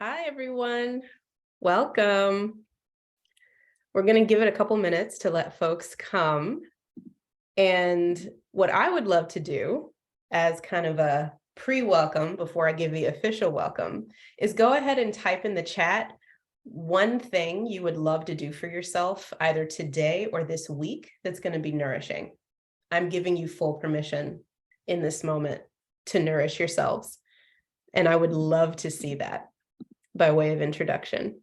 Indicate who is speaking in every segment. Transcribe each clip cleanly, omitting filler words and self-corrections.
Speaker 1: Hi, everyone. Welcome. We're going to give it a couple minutes to let folks come. And what I would love to do as kind of a pre-welcome before I give the official welcome is go ahead and type in the chat one thing you would love to do for yourself either today or this week that's going to be nourishing. I'm giving you full permission in this moment to nourish yourselves. And I would love to see that by way of introduction.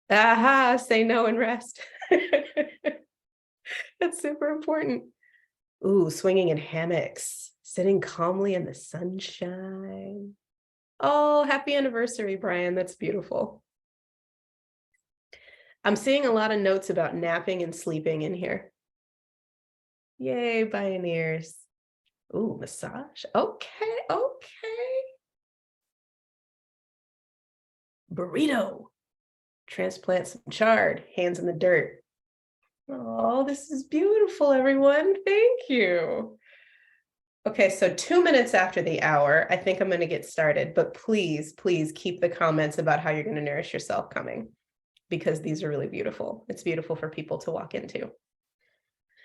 Speaker 1: Aha, say no and rest. That's super important. Ooh, swinging in hammocks, sitting calmly in the sunshine. Oh, happy anniversary, Brian. That's beautiful. I'm seeing a lot of notes about napping and sleeping in here. Yay, pioneers. Ooh, massage. Okay. Burrito. Transplant some chard, hands in the dirt. Oh, this is beautiful, everyone. Thank you. Okay, so 2 minutes after the hour, I think I'm going to get started, but please keep the comments about how you're going to nourish yourself coming, because these are really beautiful. It's beautiful for people to walk into.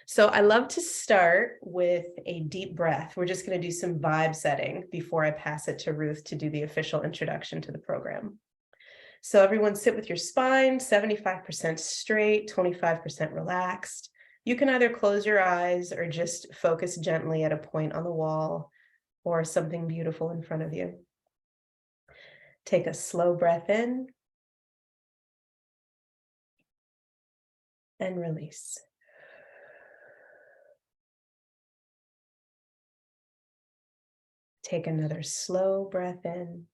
Speaker 1: So I love to start with a deep breath. We're just going to do some vibe setting before I pass it to Ruth to do the official introduction to the program. So everyone sit with your spine 75% straight, 25% relaxed. You can either close your eyes or just focus gently at a point on the wall or something beautiful in front of you. Take a slow breath in and release. Take another slow breath in.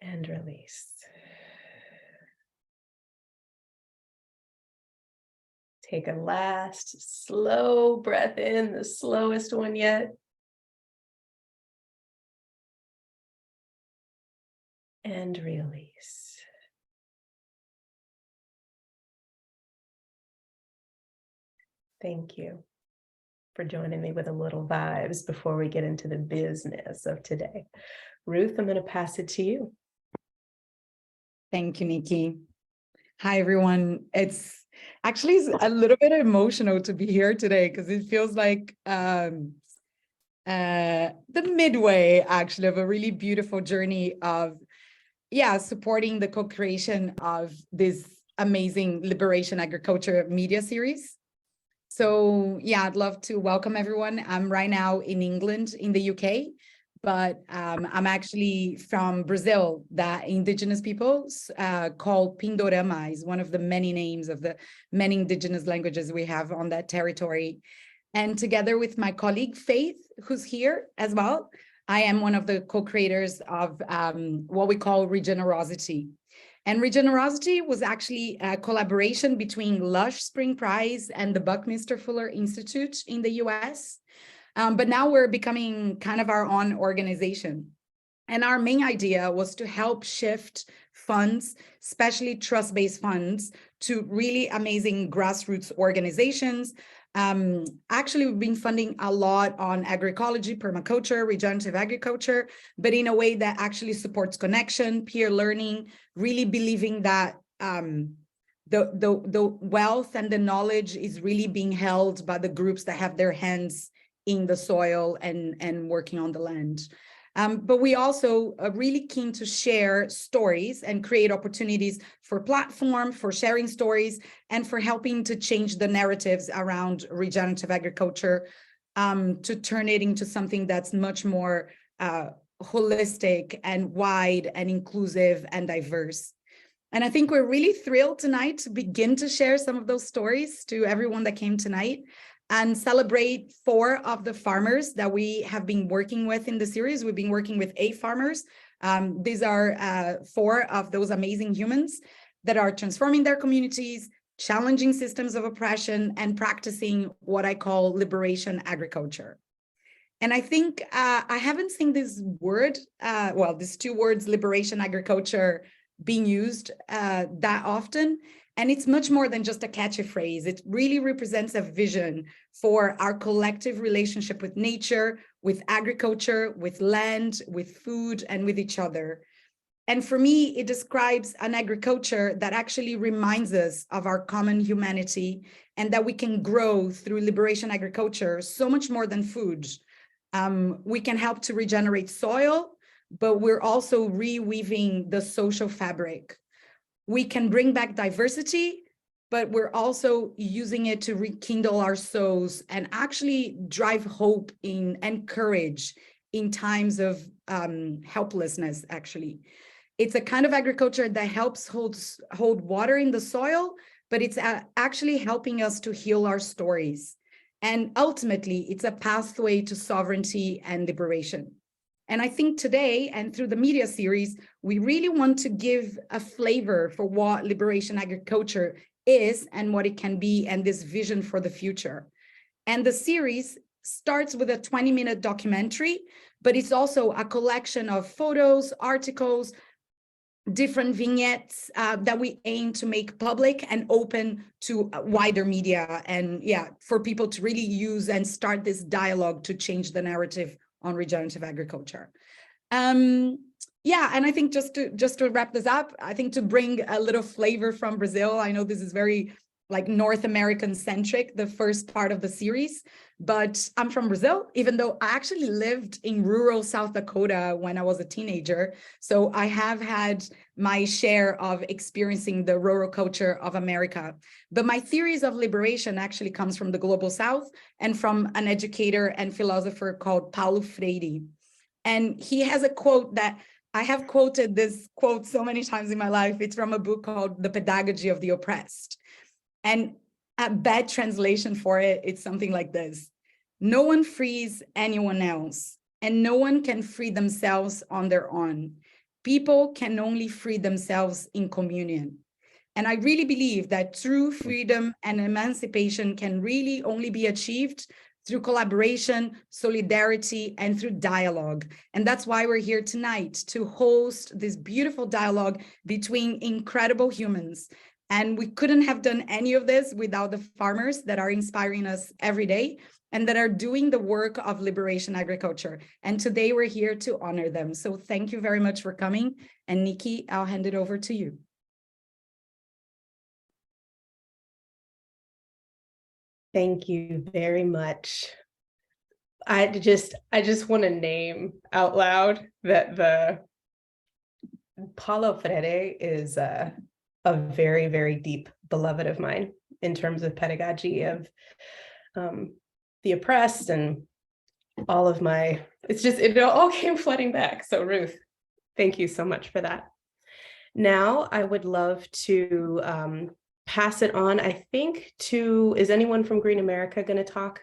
Speaker 1: And release. Take a last slow breath in, the slowest one yet. And release. Thank you for joining me with a little vibes before we get into the business of today. Ruth, I'm going to pass it to you.
Speaker 2: Thank you, Nikki. Hi, everyone. It's actually a little bit emotional to be here today because it feels like the midway, actually, of a really beautiful journey of, supporting the co-creation of this amazing Liberation Agriculture media series. So, I'd love to welcome everyone. I'm right now in England, in the UK. But I'm actually from Brazil, that indigenous peoples called Pindorama is one of the many names of the many indigenous languages we have on that territory. And together with my colleague Faith, who's here as well, I am one of the co-creators of what we call Regenerosity. And Regenerosity was actually a collaboration between Lush Spring Prize and the Buckminster Fuller Institute in the US. But now we're becoming kind of our own organization. And our main idea was to help shift funds, especially trust-based funds, to really amazing grassroots organizations. Actually, we've been funding a lot on agroecology, permaculture, regenerative agriculture, but in a way that actually supports connection, peer learning, really believing that the wealth and the knowledge is really being held by the groups that have their hands in the soil and working on the land. But we also are really keen to share stories and create opportunities for platform, for sharing stories, and for helping to change the narratives around regenerative agriculture to turn it into something that's much more holistic and wide and inclusive and diverse. And I think we're really thrilled tonight to begin to share some of those stories to everyone that came tonight, and celebrate 4 of the farmers that we have been working with in the series. We've been working with 8 farmers. These are 4 of those amazing humans that are transforming their communities, challenging systems of oppression, and practicing what I call liberation agriculture. And I think I haven't seen this word, these 2 words, liberation agriculture, being used that often. And it's much more than just a catchy phrase. It really represents a vision for our collective relationship with nature, with agriculture, with land, with food, and with each other. And for me, it describes an agriculture that actually reminds us of our common humanity and that we can grow through liberation agriculture so much more than food. We can help to regenerate soil, but we're also reweaving the social fabric. We can bring back diversity, but we're also using it to rekindle our souls and actually drive hope and courage in times of helplessness, actually. It's a kind of agriculture that helps hold water in the soil, but it's actually helping us to heal our stories. And ultimately, it's a pathway to sovereignty and liberation. And I think today, and through the media series, we really want to give a flavor for what liberation agriculture is and what it can be, and this vision for the future. And the series starts with a 20-minute documentary, but it's also a collection of photos, articles, different vignettes that we aim to make public and open to wider media, and for people to really use and start this dialogue to change the narrative on regenerative agriculture. And I think just to wrap this up, I think to bring a little flavor from Brazil, I know this is very like North American centric, the first part of the series, but I'm from Brazil, even though I actually lived in rural South Dakota when I was a teenager. So I have had my share of experiencing the rural culture of America. But my theories of liberation actually comes from the global South and from an educator and philosopher called Paulo Freire. And he has a quote that I have quoted this quote so many times in my life. It's from a book called The Pedagogy of the Oppressed. And a bad translation for it, it's something like this: no one frees anyone else, and no one can free themselves on their own. People can only free themselves in communion. And I really believe that true freedom and emancipation can really only be achieved through collaboration, solidarity, and through dialogue. And that's why we're here tonight, to host this beautiful dialogue between incredible humans. And we couldn't have done any of this without the farmers that are inspiring us every day and that are doing the work of liberation agriculture. And today we're here to honor them. So thank you very much for coming. And Nikki, I'll hand it over to you.
Speaker 1: Thank you very much. I just want to name out loud that the Paulo Freire is a very, very deep beloved of mine in terms of pedagogy of the oppressed, and all of my, it all came flooding back. So Ruth, thank you so much for that. Now I would love to pass it on, I think, to, is anyone from Green America going to talk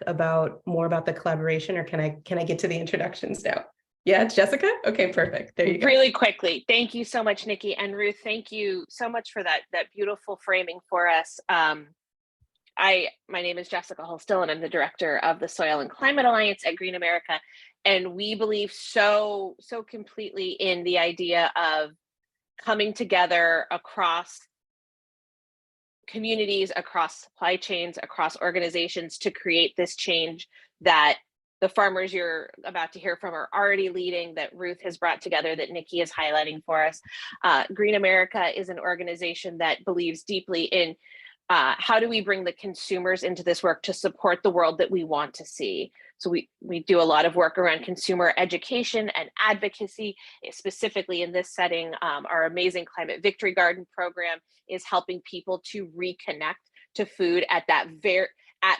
Speaker 1: more about the collaboration, or can I get to the introductions now? Yeah, it's Jessica? Okay, perfect. There you go.
Speaker 3: Really quickly, thank you so much, Nikki. And Ruth, thank you so much for that beautiful framing for us. My name is Jessica Holstill, and I'm the director of the Soil and Climate Alliance at Green America. And we believe so completely in the idea of coming together across communities, across supply chains, across organizations to create this change that the farmers you're about to hear from are already leading, that Ruth has brought together, that Nikki is highlighting for us. Green America is an organization that believes deeply in how do we bring the consumers into this work to support the world that we want to see. So we do a lot of work around consumer education and advocacy, specifically in this setting. Our amazing Climate Victory Garden program is helping people to reconnect to food at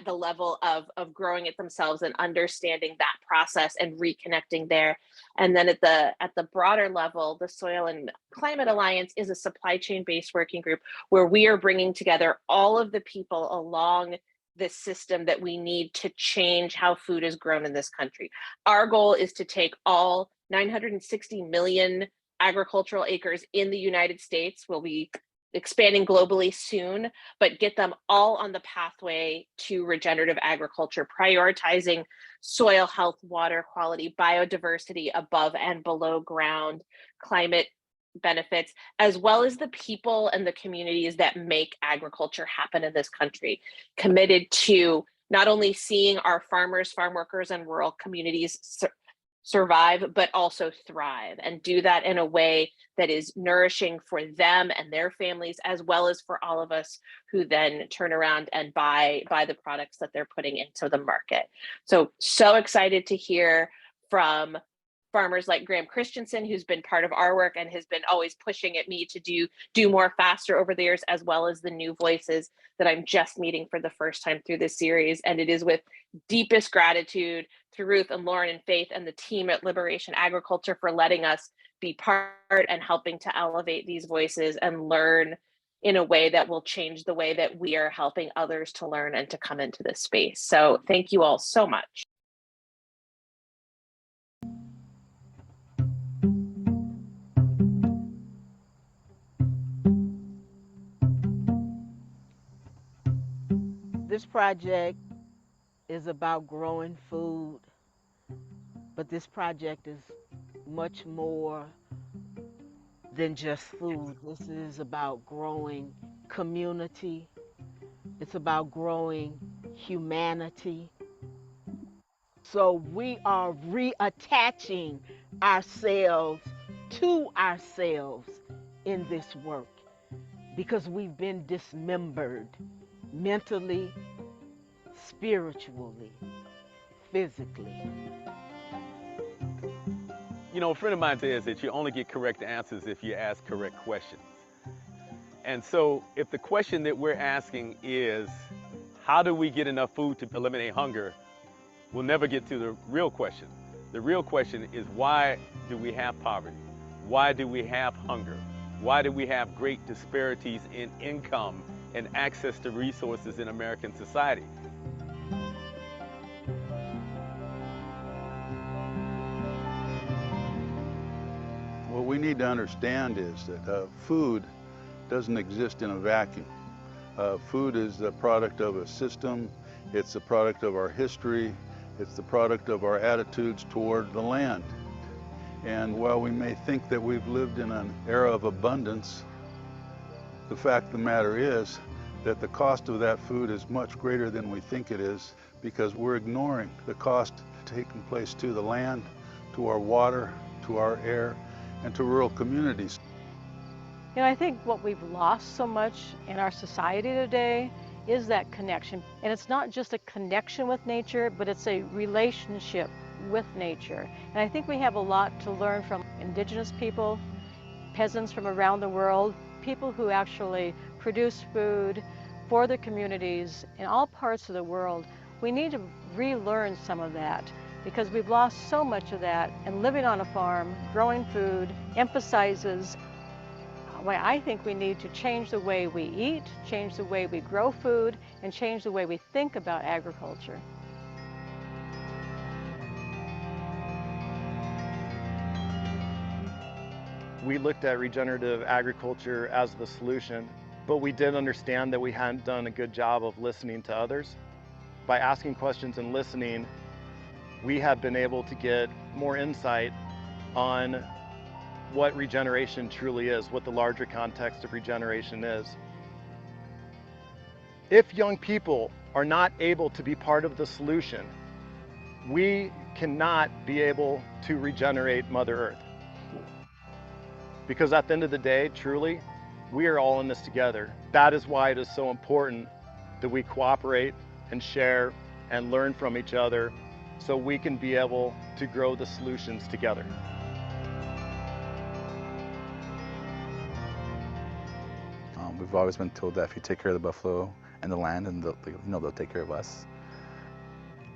Speaker 3: the level of growing it themselves and understanding that process and reconnecting there. And then at the broader level, the Soil and Climate Alliance is a supply chain based working group where we are bringing together all of the people along this system that we need to change how food is grown in this country. Our goal is to take all 960 million agricultural acres in the United States. We'll be expanding globally soon, but get them all on the pathway to regenerative agriculture, prioritizing soil health, water quality, biodiversity above and below ground, climate benefits, as well as the people and the communities that make agriculture happen in this country, committed to not only seeing our farmers, farm workers, and rural communities survive, but also thrive, and do that in a way that is nourishing for them and their families, as well as for all of us who then turn around and buy the products that they're putting into the market. So excited to hear from farmers like Graham Christensen, who's been part of our work and has been always pushing at me to do more faster over the years, as well as the new voices that I'm just meeting for the first time through this series. And it is with deepest gratitude to Ruth and Lauren and Faith and the team at Liberation Agriculture for letting us be part and helping to elevate these voices and learn in a way that will change the way that we are helping others to learn and to come into this space. So thank you all so much.
Speaker 4: This project is about growing food, but this project is much more than just food. This is about growing community. It's about growing humanity. So we are reattaching ourselves to ourselves in this work because we've been dismembered mentally, spiritually, physically.
Speaker 5: You know, a friend of mine says that you only get correct answers if you ask correct questions. And so if the question that we're asking is, how do we get enough food to eliminate hunger, we'll never get to the real question. The real question is, why do we have poverty? Why do we have hunger? Why do we have great disparities in income and access to resources in American society?
Speaker 6: What we need to understand is that food doesn't exist in a vacuum. Food is the product of a system. It's the product of our history. It's the product of our attitudes toward the land. And while we may think that we've lived in an era of abundance, the fact of the matter is that the cost of that food is much greater than we think it is, because we're ignoring the cost taking place to the land, to our water, to our air, and to rural communities.
Speaker 7: You know, I think what we've lost so much in our society today is that connection. And it's not just a connection with nature, but it's a relationship with nature. And I think we have a lot to learn from indigenous people, peasants from around the world, people who actually produce food for their communities in all parts of the world. We need to relearn some of that, because we've lost so much of that, and living on a farm, growing food, emphasizes why I think we need to change the way we eat, change the way we grow food, and change the way we think about agriculture.
Speaker 8: We looked at regenerative agriculture as the solution, but we did understand that we hadn't done a good job of listening to others. By asking questions and listening, we have been able to get more insight on what regeneration truly is, what the larger context of regeneration is. If young people are not able to be part of the solution, we cannot be able to regenerate Mother Earth. Because at the end of the day, truly, we are all in this together. That is why it is so important that we cooperate and share and learn from each other, so we can be able to grow the solutions together.
Speaker 9: We've always been told that if you take care of the buffalo and the land, and they'll take care of us.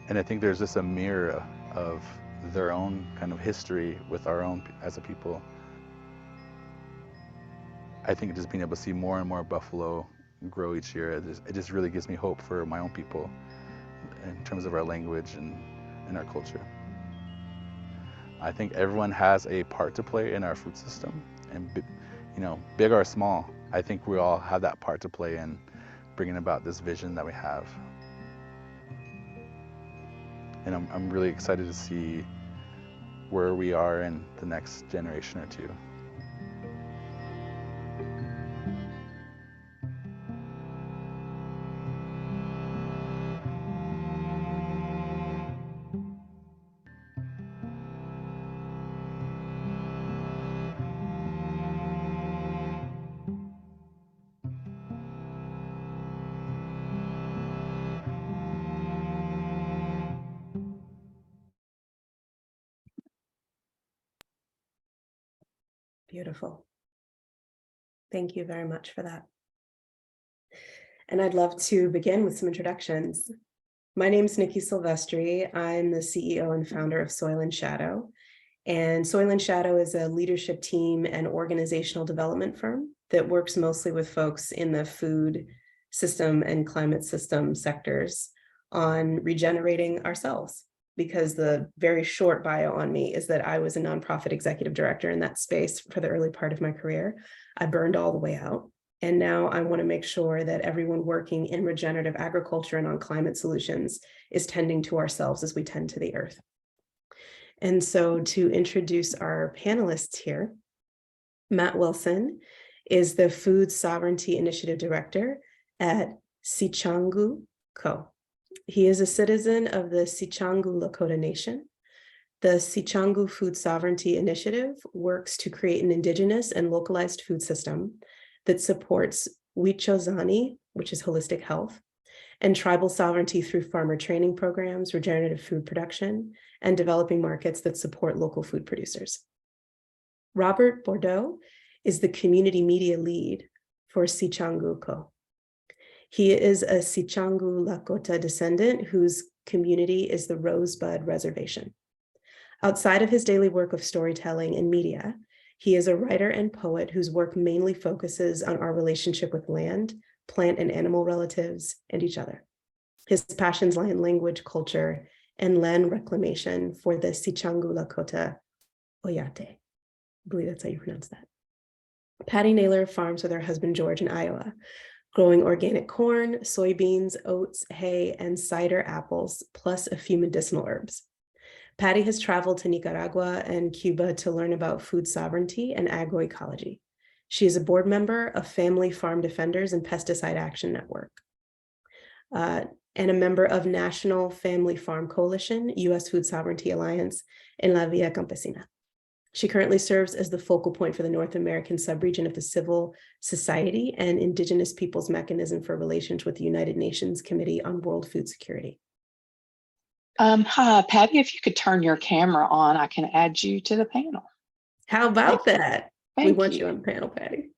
Speaker 9: And I think there's just a mirror of their own kind of history with our own as a people. I think just being able to see more and more buffalo grow each year, it just really gives me hope for my own people in terms of our language and our culture. I think everyone has a part to play in our food system, and big or small. I think we all have that part to play in bringing about this vision that we have. And I'm really excited to see where we are in the next generation or two.
Speaker 1: Beautiful. Thank you very much for that. And I'd love to begin with some introductions. My name is Nikki Silvestri. I'm the CEO and founder of Soil and Shadow. And Soil and Shadow is a leadership team and organizational development firm that works mostly with folks in the food system and climate system sectors on regenerating ourselves. Because the very short bio on me is that I was a nonprofit executive director in that space for the early part of my career. I burned all the way out. And now I want to make sure that everyone working in regenerative agriculture and on climate solutions is tending to ourselves as we tend to the earth. And so to introduce our panelists here, Matt Wilson is the Food Sovereignty Initiative Director at Siĉaњġu Co. He is a citizen of the Siĉaњġu Lakota Nation. The Siĉaњġu Food Sovereignty Initiative works to create an indigenous and localized food system that supports Wichozani, which is holistic health, and tribal sovereignty through farmer training programs, regenerative food production, and developing markets that support local food producers. Robert Bordeaux is the community media lead for Siĉaњġu Co. He is a Siĉaњġu Lakota descendant whose community is the Rosebud Reservation. Outside of his daily work of storytelling and media, he is a writer and poet whose work mainly focuses on our relationship with land, plant and animal relatives, and each other. His passions lie in language, culture, and land reclamation for the Siĉaњġu Lakota Oyate. I believe that's how you pronounce that. Patti Naylor farms with her husband George in Iowa, growing organic corn, soybeans, oats, hay, and cider apples, plus a few medicinal herbs. Patti has traveled to Nicaragua and Cuba to learn about food sovereignty and agroecology. She is a board member of Family Farm Defenders and Pesticide Action Network, and a member of National Family Farm Coalition, U.S. Food Sovereignty Alliance, and La Via Campesina. She currently serves as the focal point for the North American subregion of the Civil Society and Indigenous Peoples Mechanism for Relations with the United Nations Committee on World Food Security.
Speaker 10: Hi, Patty, if you could turn your camera on, I can add you to the panel.
Speaker 1: How about that? We want you on the panel, Patty.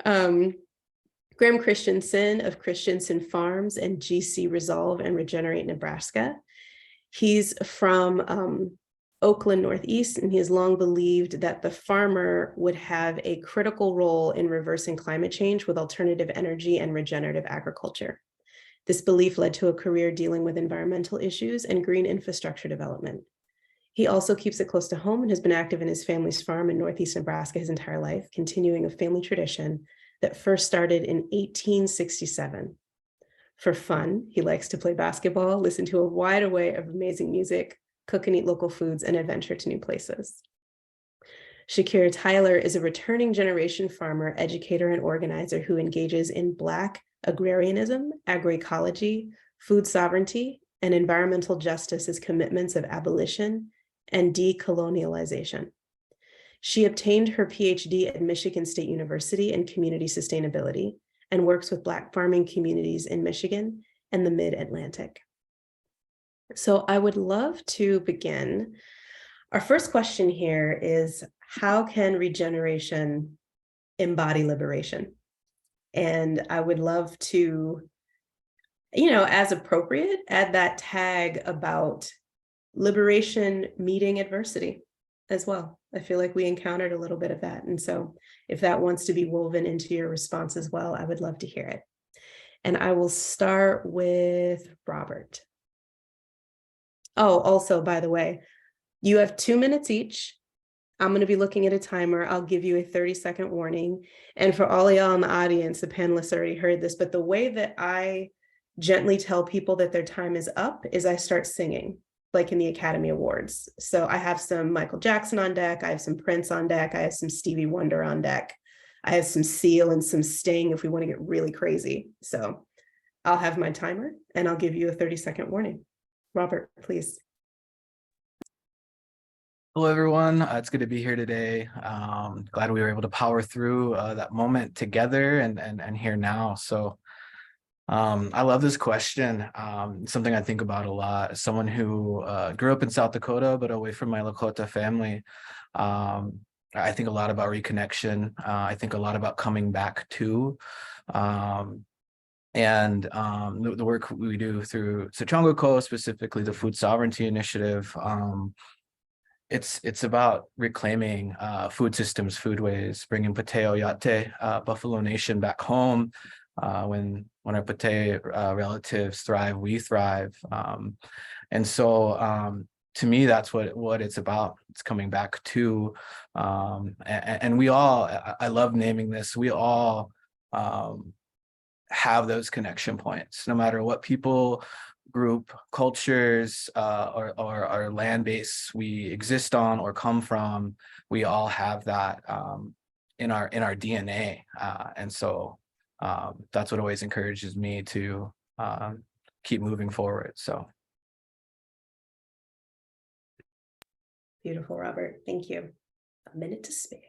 Speaker 1: Graham Christensen of Christensen Farms and GC Resolve and Regenerate Nebraska. He's from Oakland Northeast, and he has long believed that the farmer would have a critical role in reversing climate change with alternative energy and regenerative agriculture. This belief led to a career dealing with environmental issues and green infrastructure development. He also keeps it close to home and has been active in his family's farm in Northeast Nebraska his entire life, continuing a family tradition that first started in 1867. For fun, he likes to play basketball, listen to a wide array of amazing music, cook and eat local foods, and adventure to new places. Shakara Tyler is a returning generation farmer, educator, and organizer who engages in Black agrarianism, agroecology, food sovereignty, and environmental justice as commitments of abolition and decolonialization. She obtained her PhD at Michigan State University in community sustainability and works with Black farming communities in Michigan and the Mid-Atlantic. So I would love to begin. Our first question here is, how can regeneration embody liberation? And I would love to, as appropriate, add that tag about liberation meeting adversity as well. I feel like we encountered a little bit of that. And so if that wants to be woven into your response as well, I would love to hear it. And I will start with Robert. Oh, also, by the way, you have 2 minutes each. I'm going to be looking at a timer. I'll give you a 30-second warning. And for all of y'all in the audience, the panelists already heard this, but the way that I gently tell people that their time is up is I start singing, like in the Academy Awards. So I have some Michael Jackson on deck. I have some Prince on deck. I have some Stevie Wonder on deck. I have some Seal and some Sting if we want to get really crazy. So I'll have my timer and I'll give you a 30-second warning. Robert, please.
Speaker 11: Hello, everyone. It's good to be here today. Glad we were able to power through that moment together and here now. So I love this question. Something I think about a lot. As someone who grew up in South Dakota, but away from my Lakota family, I think a lot about reconnection. I think a lot about coming back to, the work we do through Siċaњġu Co, specifically the Food Sovereignty Initiative. It's about reclaiming food systems, foodways, bringing Pate Oyate, Buffalo Nation, back home. When our Pate relatives thrive, we thrive. And so to me, that's what it's about. It's coming back to, and we all, I love naming this, we all have those connection points, no matter what people, group, cultures, or land base we exist on or come from. We all have that in our DNA, and so that's what always encourages me to keep moving forward. So
Speaker 1: beautiful, Robert. Thank you. A minute to spare.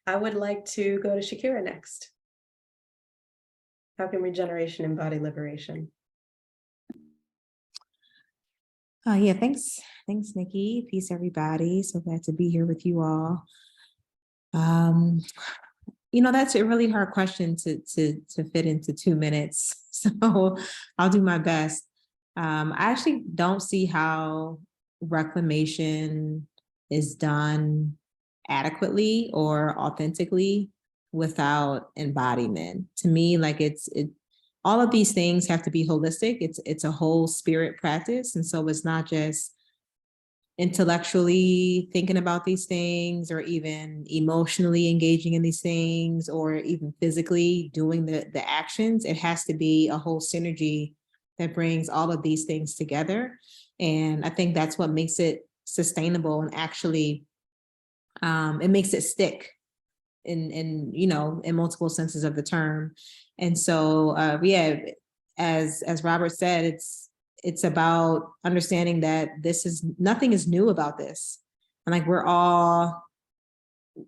Speaker 1: I would like to go to Shakara next. How can regeneration embody liberation?
Speaker 12: Yeah, thanks, Nikki. Peace, everybody. So glad to be here with you all. That's a really hard question to fit into 2 minutes. So I'll do my best. I actually don't see how reclamation is done adequately or authentically without embodiment. To me, like all of these things have to be holistic. It's a whole spirit practice. And so it's not just intellectually thinking about these things or even emotionally engaging in these things or even physically doing the actions. It has to be a whole synergy that brings all of these things together. And I think that's what makes it sustainable and actually it makes it stick in multiple senses of the term. And so as Robert said, it's about understanding that nothing is new about this. And like we're all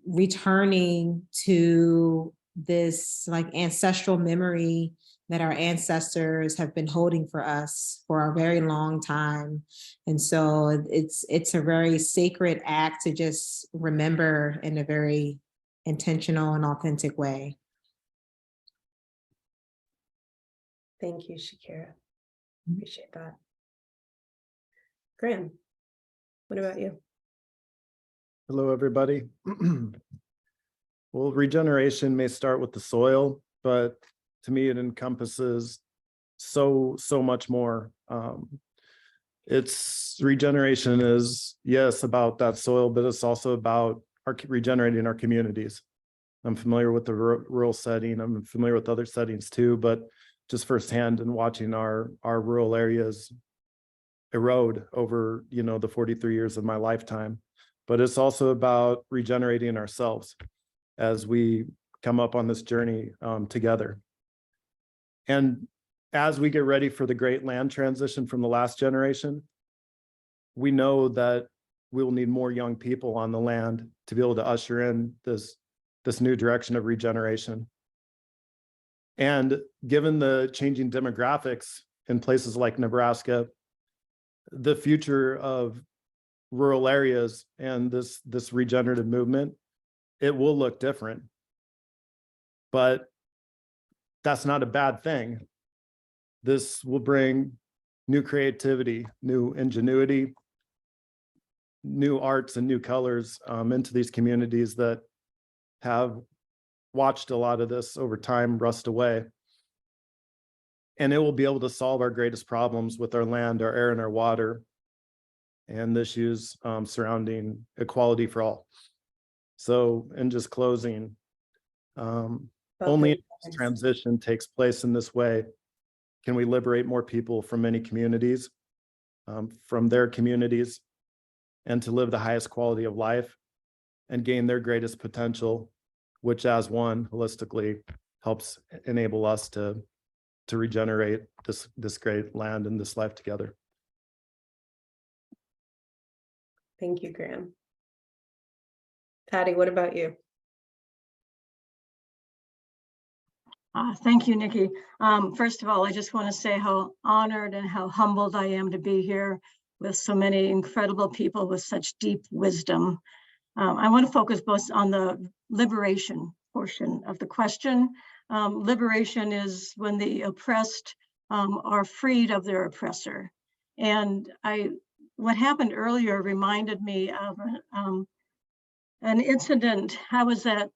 Speaker 12: returning to this like ancestral memory that our ancestors have been holding for us for a very long time. And so it's a very sacred act to just remember in a very intentional and authentic way.
Speaker 1: Thank you, Shakara. Appreciate that. Graham, what about you?
Speaker 8: Hello, everybody. Well, regeneration may start with the soil, but to me, it encompasses so much more. Regeneration is, yes, about that soil, but it's also about regenerating our communities. I'm familiar with the rural setting. I'm familiar with other settings too, but just firsthand and watching our rural areas erode over, the 43 years of my lifetime. But it's also about regenerating ourselves as we come up on this journey together. And as we get ready for the great land transition from the last generation, we know that we'll need more young people on the land to be able to usher in this new direction of regeneration. And given the changing demographics in places like Nebraska, the future of rural areas and this regenerative movement, it will look different. But that's not a bad thing. This will bring new creativity, new ingenuity, new arts and new colors into these communities that have watched a lot of this over time rust away. And it will be able to solve our greatest problems with our land, our air, and our water, and the issues surrounding equality for all. So in just closing, only if this transition takes place in this way can we liberate more people from many communities, from their communities, and to live the highest quality of life and gain their greatest potential, which as one holistically helps enable us to regenerate this great land and this life together.
Speaker 1: Thank you, Graham. Patti, what about you?
Speaker 7: Thank you, Nikki. First of all, I just want to say how honored and how humbled I am to be here with so many incredible people with such deep wisdom.
Speaker 13: I want to focus both on the liberation portion of the question. Liberation is when the oppressed are freed of their oppressor. And what happened earlier reminded me of an incident. I was at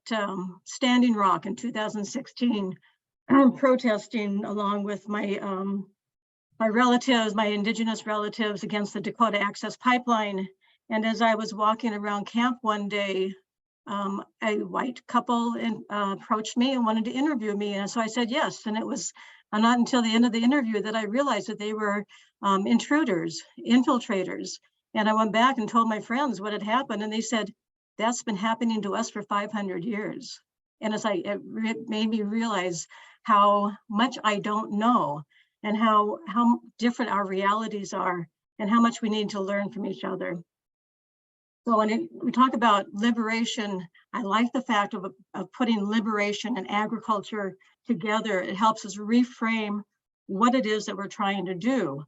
Speaker 13: Standing Rock in 2016, protesting along with my relatives, my indigenous relatives, against the Dakota Access Pipeline. And as I was walking around camp one day, a white couple approached me and wanted to interview me. And so I said yes. And it was not until the end of the interview that I realized that they were intruders, infiltrators. And I went back and told my friends what had happened. And they said, that's been happening to us for 500 years. And it made me realize how much I don't know, and how different our realities are, and how much we need to learn from each other. So when we talk about liberation, I like the fact of putting liberation and agriculture together. It helps us reframe what it is that we're trying to do.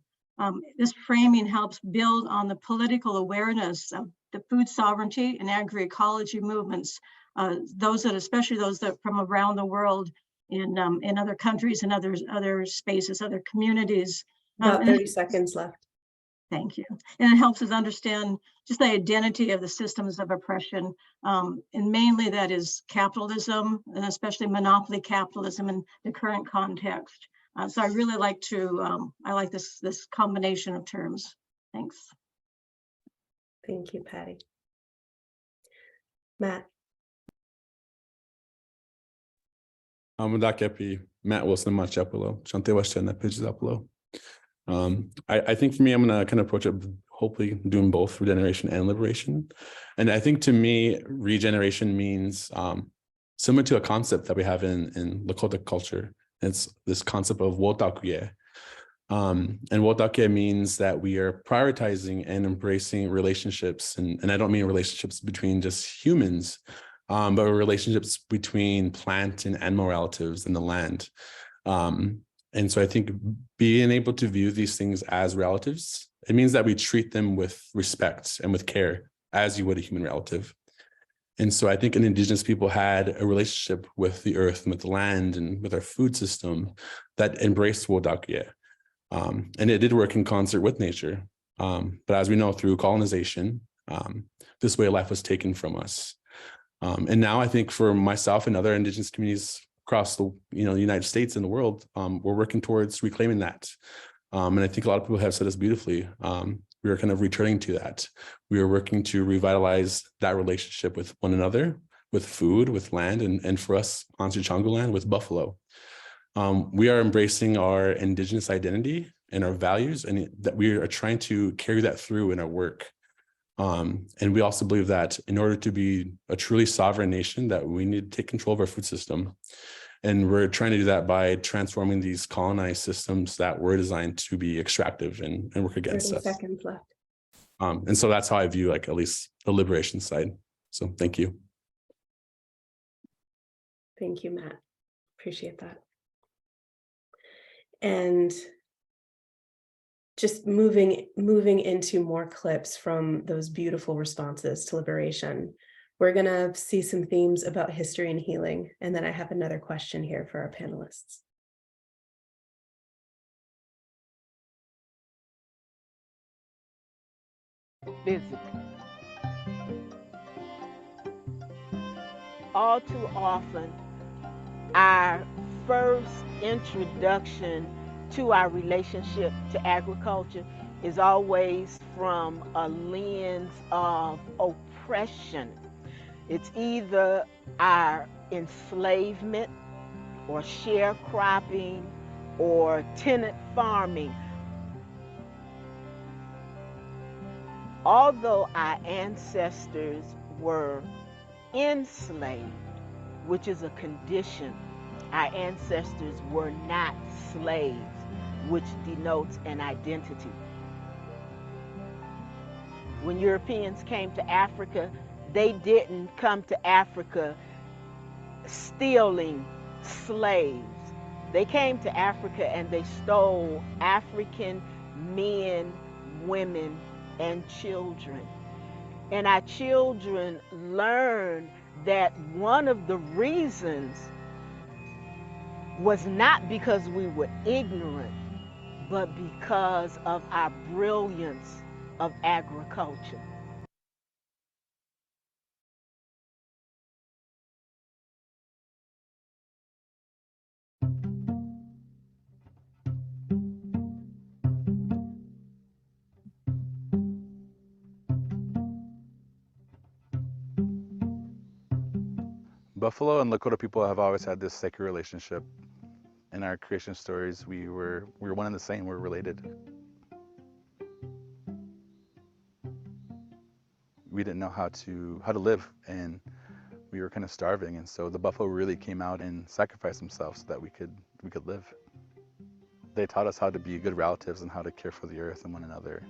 Speaker 13: This framing helps build on the political awareness of the food sovereignty and agroecology movements, especially those that from around the world in other countries and other spaces, other communities.
Speaker 1: About 30 seconds left.
Speaker 13: Thank you. And it helps us understand just the identity of the systems of oppression. And mainly that is capitalism, and especially monopoly capitalism in the current context. So I really like I like this combination of terms. Thanks.
Speaker 1: Thank you, Patti. Matt.
Speaker 14: Mudakapi, Matt Wilson, Machapolo, Shante Washana, Pijapolo. I think for me, I'm going to kind of approach it, hopefully doing both regeneration and liberation. And I think to me, regeneration means similar to a concept that we have in Lakota culture. It's this concept of wotakuye. And wotakuye means that we are prioritizing and embracing relationships. And I don't mean relationships between just humans, but relationships between plant and animal relatives in the land. And so I think being able to view these things as relatives, it means that we treat them with respect and with care as you would a human relative. And so I think indigenous people had a relationship with the earth and with the land and with our food system that embraced wodakuye. And it did work in concert with nature. But as we know, through colonization, this way of life was taken from us. And now I think for myself and other indigenous communities across the United States and the world, we're working towards reclaiming that. And I think a lot of people have said this beautifully. We are kind of returning to that. We are working to revitalize that relationship with one another, with food, with land, and for us on Siċaњġu land with buffalo. We are embracing our indigenous identity and our values, and that we are trying to carry that through in our work. And we also believe that in order to be a truly sovereign nation, that we need to take control of our food system. And we're trying to do that by transforming these colonized systems that were designed to be extractive and work against
Speaker 1: 30
Speaker 14: us.
Speaker 1: seconds left.
Speaker 14: And so that's how I view at least the liberation side. So thank you.
Speaker 1: Thank you, Matt. Appreciate that. And just moving into more clips from those beautiful responses to liberation. We're going to see some themes about history and healing. And then I have another question here for our panelists.
Speaker 4: Physically. All too often, our first introduction to our relationship to agriculture is always from a lens of oppression. It's either our enslavement or sharecropping or tenant farming. Although our ancestors were enslaved, which is a condition, our ancestors were not slaves, which denotes an identity. When Europeans came to Africa, they didn't come to Africa stealing slaves. They came to Africa and they stole African men, women, and children. and our children learn that one of the reasons was not because we were ignorant, but because of our brilliance of agriculture.
Speaker 9: Buffalo and Lakota people have always had this sacred relationship. In our creation stories, we were one and the same. We're related. We didn't know how to live, and we were kind of starving. And so the buffalo really came out and sacrificed themselves so that we could live. They taught us how to be good relatives and how to care for the earth and one another.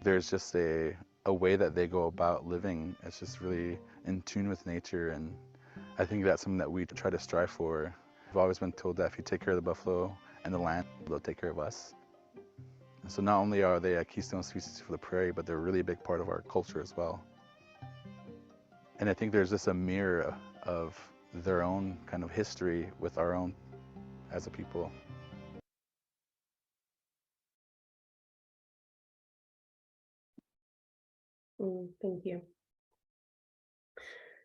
Speaker 9: There's just a way that they go about living. It's just really in tune with nature, and I think that's something that we try to strive for. I've always been told that if you take care of the buffalo and the land, they'll take care of us. And so not only are they a keystone species for the prairie, but they're a really big part of our culture as well. And I think there's just a mirror of their own kind of history with our own as a people.
Speaker 1: Thank you.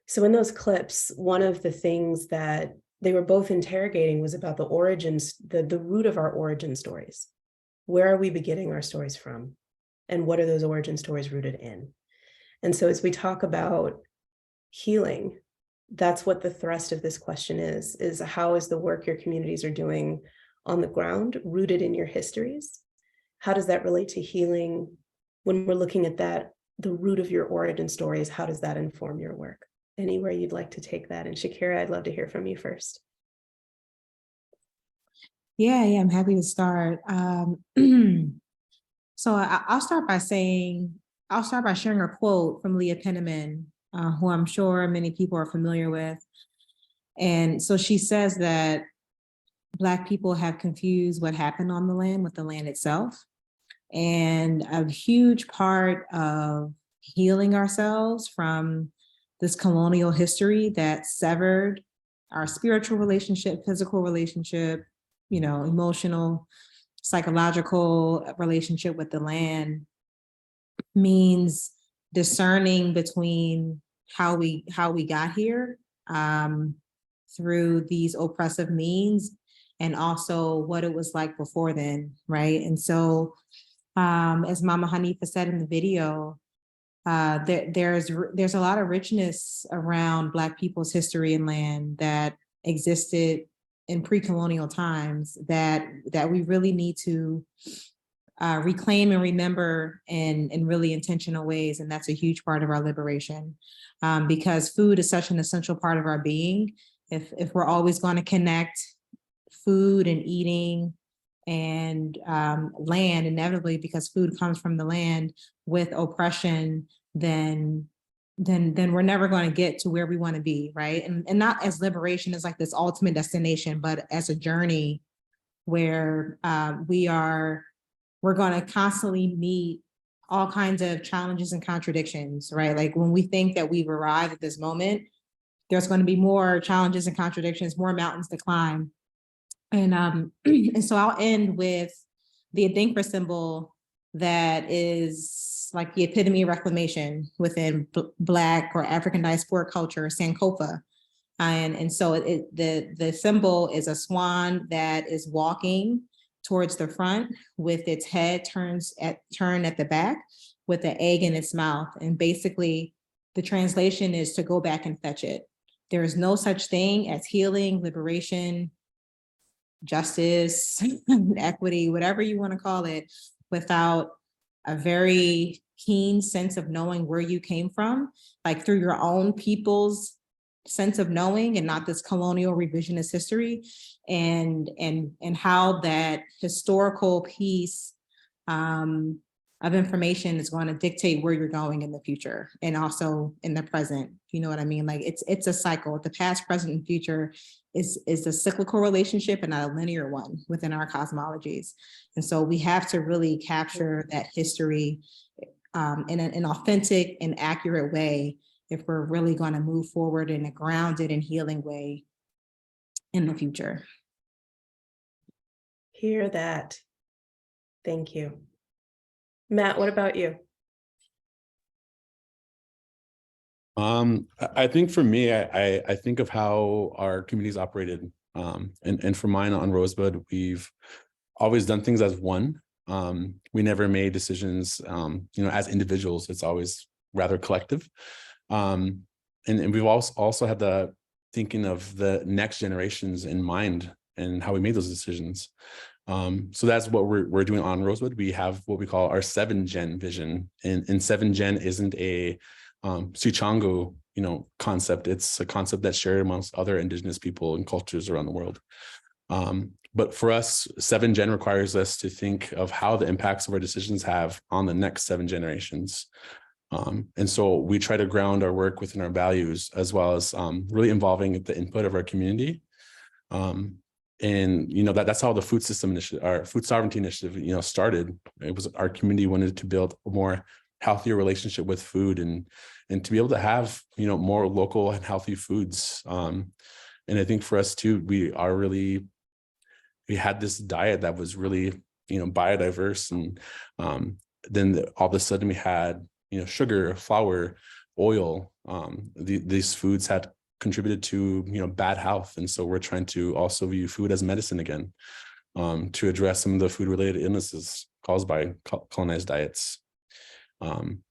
Speaker 1: So in those clips, one of the things that they were both interrogating was about the origins, the root of our origin stories. Where are we beginning our stories from? And what are those origin stories rooted in? And so as we talk about healing, that's what the thrust of this question is how is the work your communities are doing on the ground rooted in your histories? How does that relate to healing? When we're looking at that, the root of your origin stories, how does that inform your work? Anywhere you'd like to take that? And Shakara, I'd love to hear from you first.
Speaker 12: Yeah, I'm happy to start. So I'll start by sharing a quote from Leah Penniman, who I'm sure many people are familiar with. And so she says that Black people have confused what happened on the land with the land itself. And a huge part of healing ourselves from this colonial history that severed our spiritual relationship, physical relationship, emotional, psychological relationship with the land means discerning between how we got here through these oppressive means, and also what it was like before then, right? And so, as Mama Hanifa said in the video, there's a lot of richness around Black people's history and land that existed in pre-colonial times that we really need to reclaim and remember in really intentional ways. And that's a huge part of our liberation, because food is such an essential part of our being. If we're always going to connect food and eating and land, inevitably, because food comes from the land, with oppression, then we're never going to get to where we want to be, right? And not as liberation as like this ultimate destination, but as a journey where we're going to constantly meet all kinds of challenges and contradictions, right? Like when we think that we've arrived at this moment, there's going to be more challenges and contradictions, more mountains to climb. And and so I'll end with the Adinkra symbol that is like the epitome of reclamation within Black or African diasporic culture, Sankofa. And so the symbol is a swan that is walking towards the front with its head turned at the back with the egg in its mouth. And basically the translation is to go back and fetch it. There is no such thing as healing, liberation, justice, equity, whatever you want to call it, without a very keen sense of knowing where you came from, like through your own people's sense of knowing, and not this colonial revisionist history, and how that historical piece of information is going to dictate where you're going in the future and also in the present. You know what I mean? Like it's a cycle. The past, present, and future is a cyclical relationship and not a linear one within our cosmologies. And so we have to really capture that history in an authentic and accurate way if we're really going to move forward in a grounded and healing way in the future.
Speaker 1: Hear that. Thank you. Matt, what about you?
Speaker 14: I think for me, I think of how our communities operated. And for mine on Rosebud, we've always done things as one. We never made decisions, as individuals. It's always rather collective. And we've also had the thinking of the next generations in mind and how we made those decisions. So that's what we're doing on Rosebud. We have what we call our 7-gen vision, and 7-gen isn't a Siċaњġu, concept. It's a concept that's shared amongst other indigenous people and cultures around the world. But for us, 7-gen requires us to think of how the impacts of our decisions have on the next 7 generations. And so we try to ground our work within our values, as well as really involving the input of our community. And that's how the food system initiative, our food sovereignty initiative, started. It was our community wanted to build a more healthier relationship with food and to be able to have more local and healthy foods. And I think for us too, we had this diet that was really biodiverse, and then all of a sudden we had sugar, flour, oil. These foods had contributed to bad health, and so we're trying to also view food as medicine again, to address some of the food related illnesses caused by colonized diets.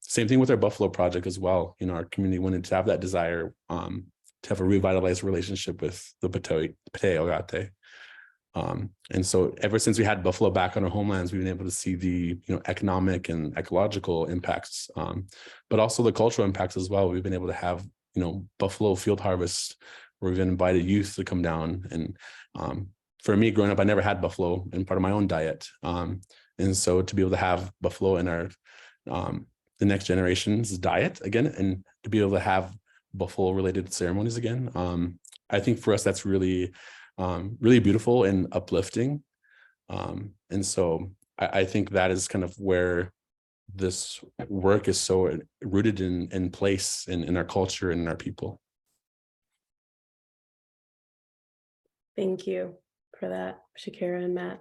Speaker 14: Same thing with our Buffalo project as well. Our community wanted to have that desire to have a revitalized relationship with the Pate Ogate. And so ever since we had buffalo back on our homelands, we've been able to see the economic and ecological impacts, but also the cultural impacts as well. We've been able to have buffalo field harvests where we've invited youth to come down. And for me, growing up, I never had buffalo in part of my own diet. And so to be able to have buffalo in our the next generation's diet again, and to be able to have buffalo related ceremonies again, I think for us that's really really beautiful and uplifting. And so I think that is kind of where this work is so rooted in place in our culture and in our people.
Speaker 1: Thank you for that, Shakara and Matt.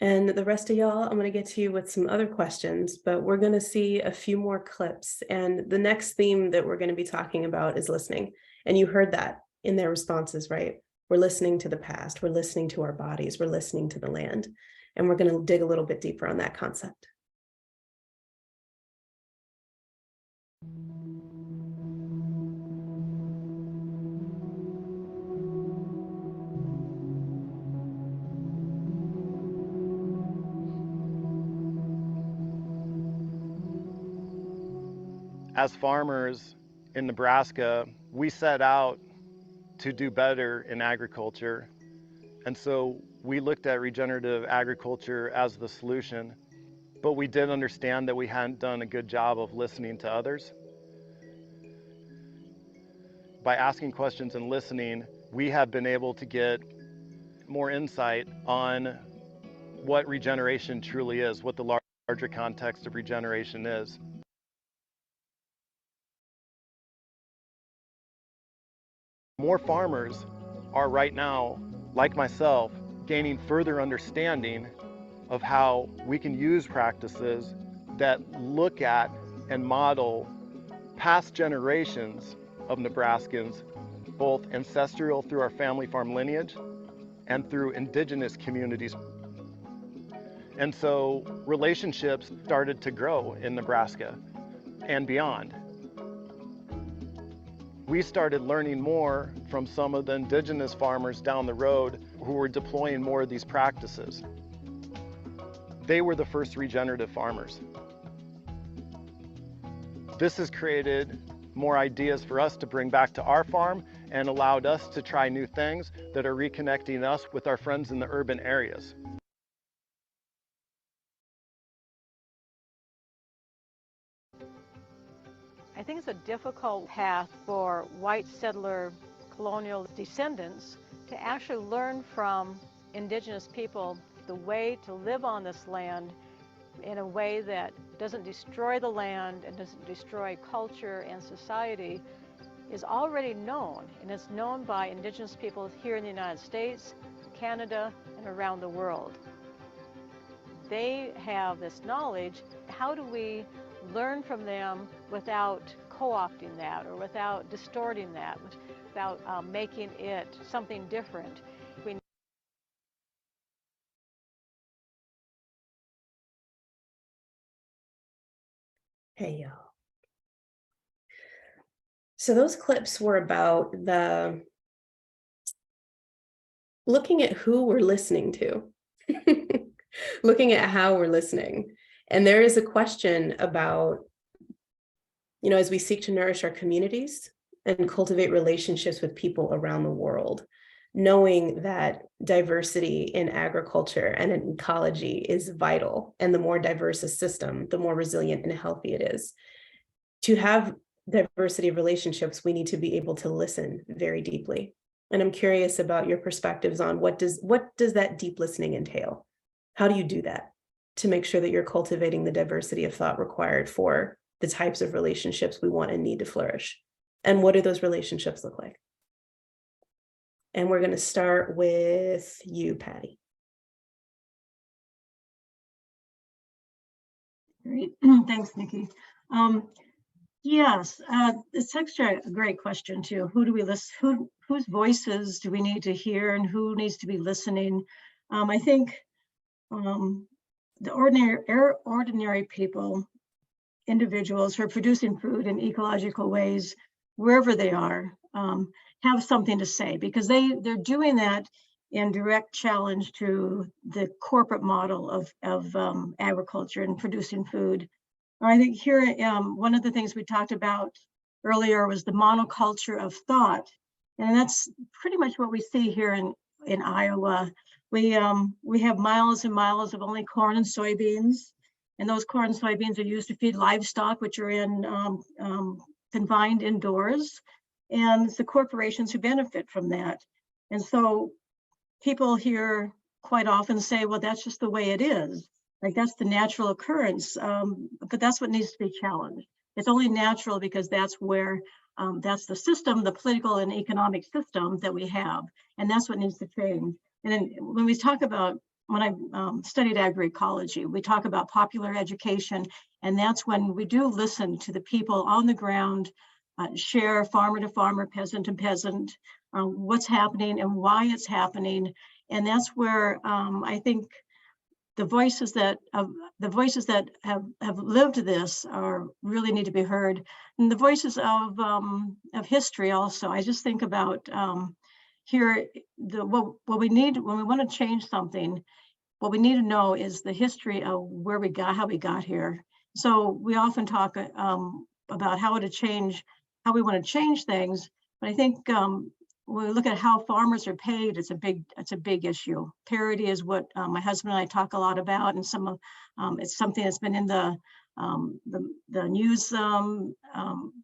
Speaker 1: And the rest of y'all, I'm going to get to you with some other questions, but we're going to see a few more clips. And the next theme that we're going to be talking about is listening. And you heard that in their responses, right? We're listening to the past, we're listening to our bodies, we're listening to the land. And we're going to dig a little bit deeper on that concept.
Speaker 8: As farmers in Nebraska, we set out to do better in agriculture. And so we looked at regenerative agriculture as the solution, but we did understand that we hadn't done a good job of listening to others. By asking questions and listening, we have been able to get more insight on what regeneration truly is, what the larger context of regeneration is. More farmers are right now, like myself, gaining further understanding of how we can use practices that look at and model past generations of Nebraskans, both ancestral through our family farm lineage and through indigenous communities. And so relationships started to grow in Nebraska and beyond. We started learning more from some of the indigenous farmers down the road who were deploying more of these practices. They were the first regenerative farmers. This has created more ideas for us to bring back to our farm and allowed us to try new things that are reconnecting us with our friends in the urban areas.
Speaker 7: I think it's a difficult path for white settler colonial descendants to actually learn from indigenous people the way to live on this land in a way that doesn't destroy the land and doesn't destroy culture and society is already known, and it's known by indigenous people here in the United States, Canada, and around the world. They have this knowledge. How do we learn from them without co-opting that or without distorting that, without making it something different?
Speaker 1: Hey, y'all. So those clips were about looking at who we're listening to, looking at how we're listening. And there is a question about, as we seek to nourish our communities and cultivate relationships with people around the world, knowing that diversity in agriculture and in ecology is vital. And the more diverse a system, the more resilient and healthy it is. To have diversity of relationships, we need to be able to listen very deeply. And I'm curious about your perspectives on what does that deep listening entail? How do you do that to make sure that you're cultivating the diversity of thought required for the types of relationships we want and need to flourish? And what do those relationships look like? And we're going to start with you, Patti.
Speaker 13: Great. Thanks, Nikki. Yes, it's actually a great question too. Who do we listen? Whose voices do we need to hear, and who needs to be listening? I think the ordinary people, individuals who are producing food in ecological ways, wherever they are, have something to say, because they're doing that in direct challenge to the corporate model of agriculture and producing food. I think here, one of the things we talked about earlier was the monoculture of thought. And that's pretty much what we see here in Iowa. We have miles and miles of only corn and soybeans. And those corn and soybeans are used to feed livestock, which are confined indoors. And it's the corporations who benefit from that. And so people here quite often say, well, that's just the way it is. Like, that's the natural occurrence, but that's what needs to be challenged. It's only natural because that's where, that's the system, the political and economic system that we have, and that's what needs to change. And then when we talk about, when I studied agroecology, we talk about popular education, and that's when we do listen to the people on the ground, share farmer to farmer, peasant to peasant, what's happening and why it's happening. And that's where I think the voices that have lived this really need to be heard, and the voices of history also. I just think about here what we need when we want to change something. What we need to know is the history of where we got, how we got here. So we often talk about how we want to change things, but I think when we look at how farmers are paid, it's a big issue. Parity is what my husband and I talk a lot about, and it's something that's been in the news.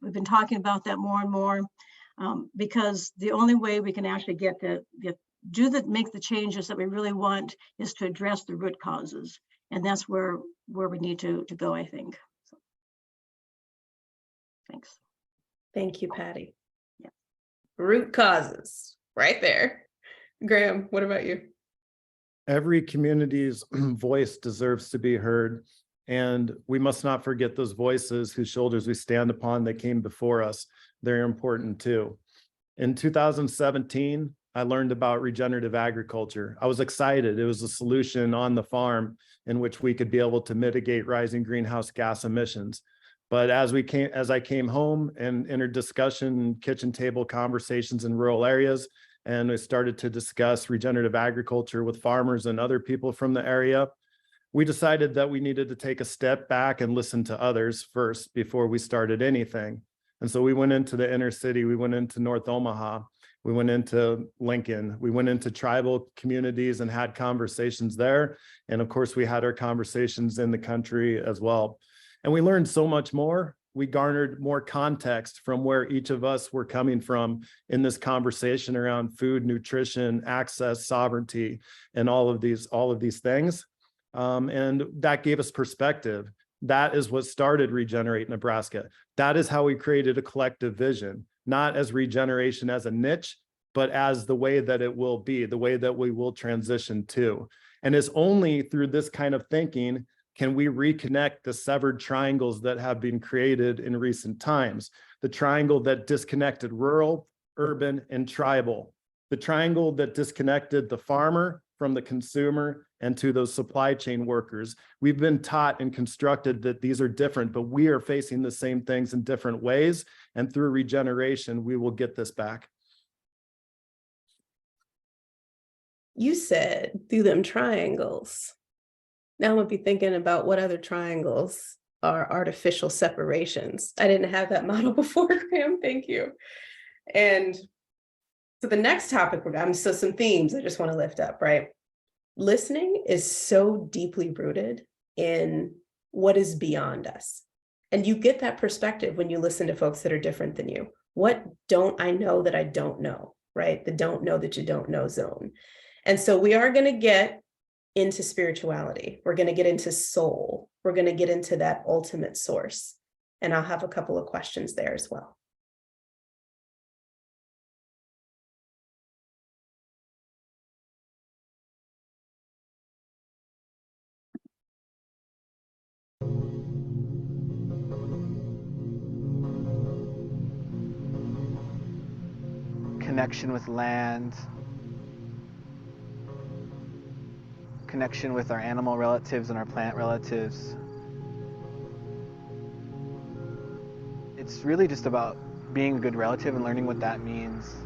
Speaker 13: We've been talking about that more and more because the only way we can actually make the changes that we really want is to address the root causes, and that's where we need to go, I think. So, thanks.
Speaker 1: Thank you, Patti. Root causes, right there. Graham, what about you?
Speaker 8: Every community's voice deserves to be heard, and we must not forget those voices whose shoulders we stand upon that came before us. They're important too. In 2017, I learned about regenerative agriculture. I was excited. It was a solution on the farm in which we could be able to mitigate rising greenhouse gas emissions. But as I came home and entered discussion, kitchen table conversations in rural areas, and we started to discuss regenerative agriculture with farmers and other people from the area, we decided that we needed to take a step back and listen to others first before we started anything. And so we went into the inner city, we went into North Omaha, we went into Lincoln, we went into tribal communities and had conversations there. And of course, we had our conversations in the country as well. And we learned so much more. We garnered more context from where each of us were coming from in this conversation around food, nutrition, access, sovereignty, and all of these things. And that gave us perspective. That is what started Regenerate Nebraska. That is how we created a collective vision, not as regeneration as a niche, but as the way that it will be, the way that we will transition to. And it's only through this kind of thinking can we reconnect the severed triangles that have been created in recent times. The triangle that disconnected rural, urban, and tribal. The triangle that disconnected the farmer from the consumer and to those supply chain workers. We've been taught and constructed that these are different, but we are facing the same things in different ways. And through regeneration, we will get this back.
Speaker 1: You said through them triangles. Now I'm gonna be thinking about what other triangles are artificial separations. I didn't have that model before, Graham, thank you. And so the next topic, so some themes I just want to lift up, right? Listening is so deeply rooted in what is beyond us. And you get that perspective when you listen to folks that are different than you. What don't I know that I don't know, right? The don't know that you don't know zone. And so we are going to get into spirituality. We're going to get into soul. We're going to get into that ultimate source. And I'll have a couple of questions there as well.
Speaker 15: Connection with land, connection with our animal relatives and our plant relatives. It's really just about being a good relative and learning what that means.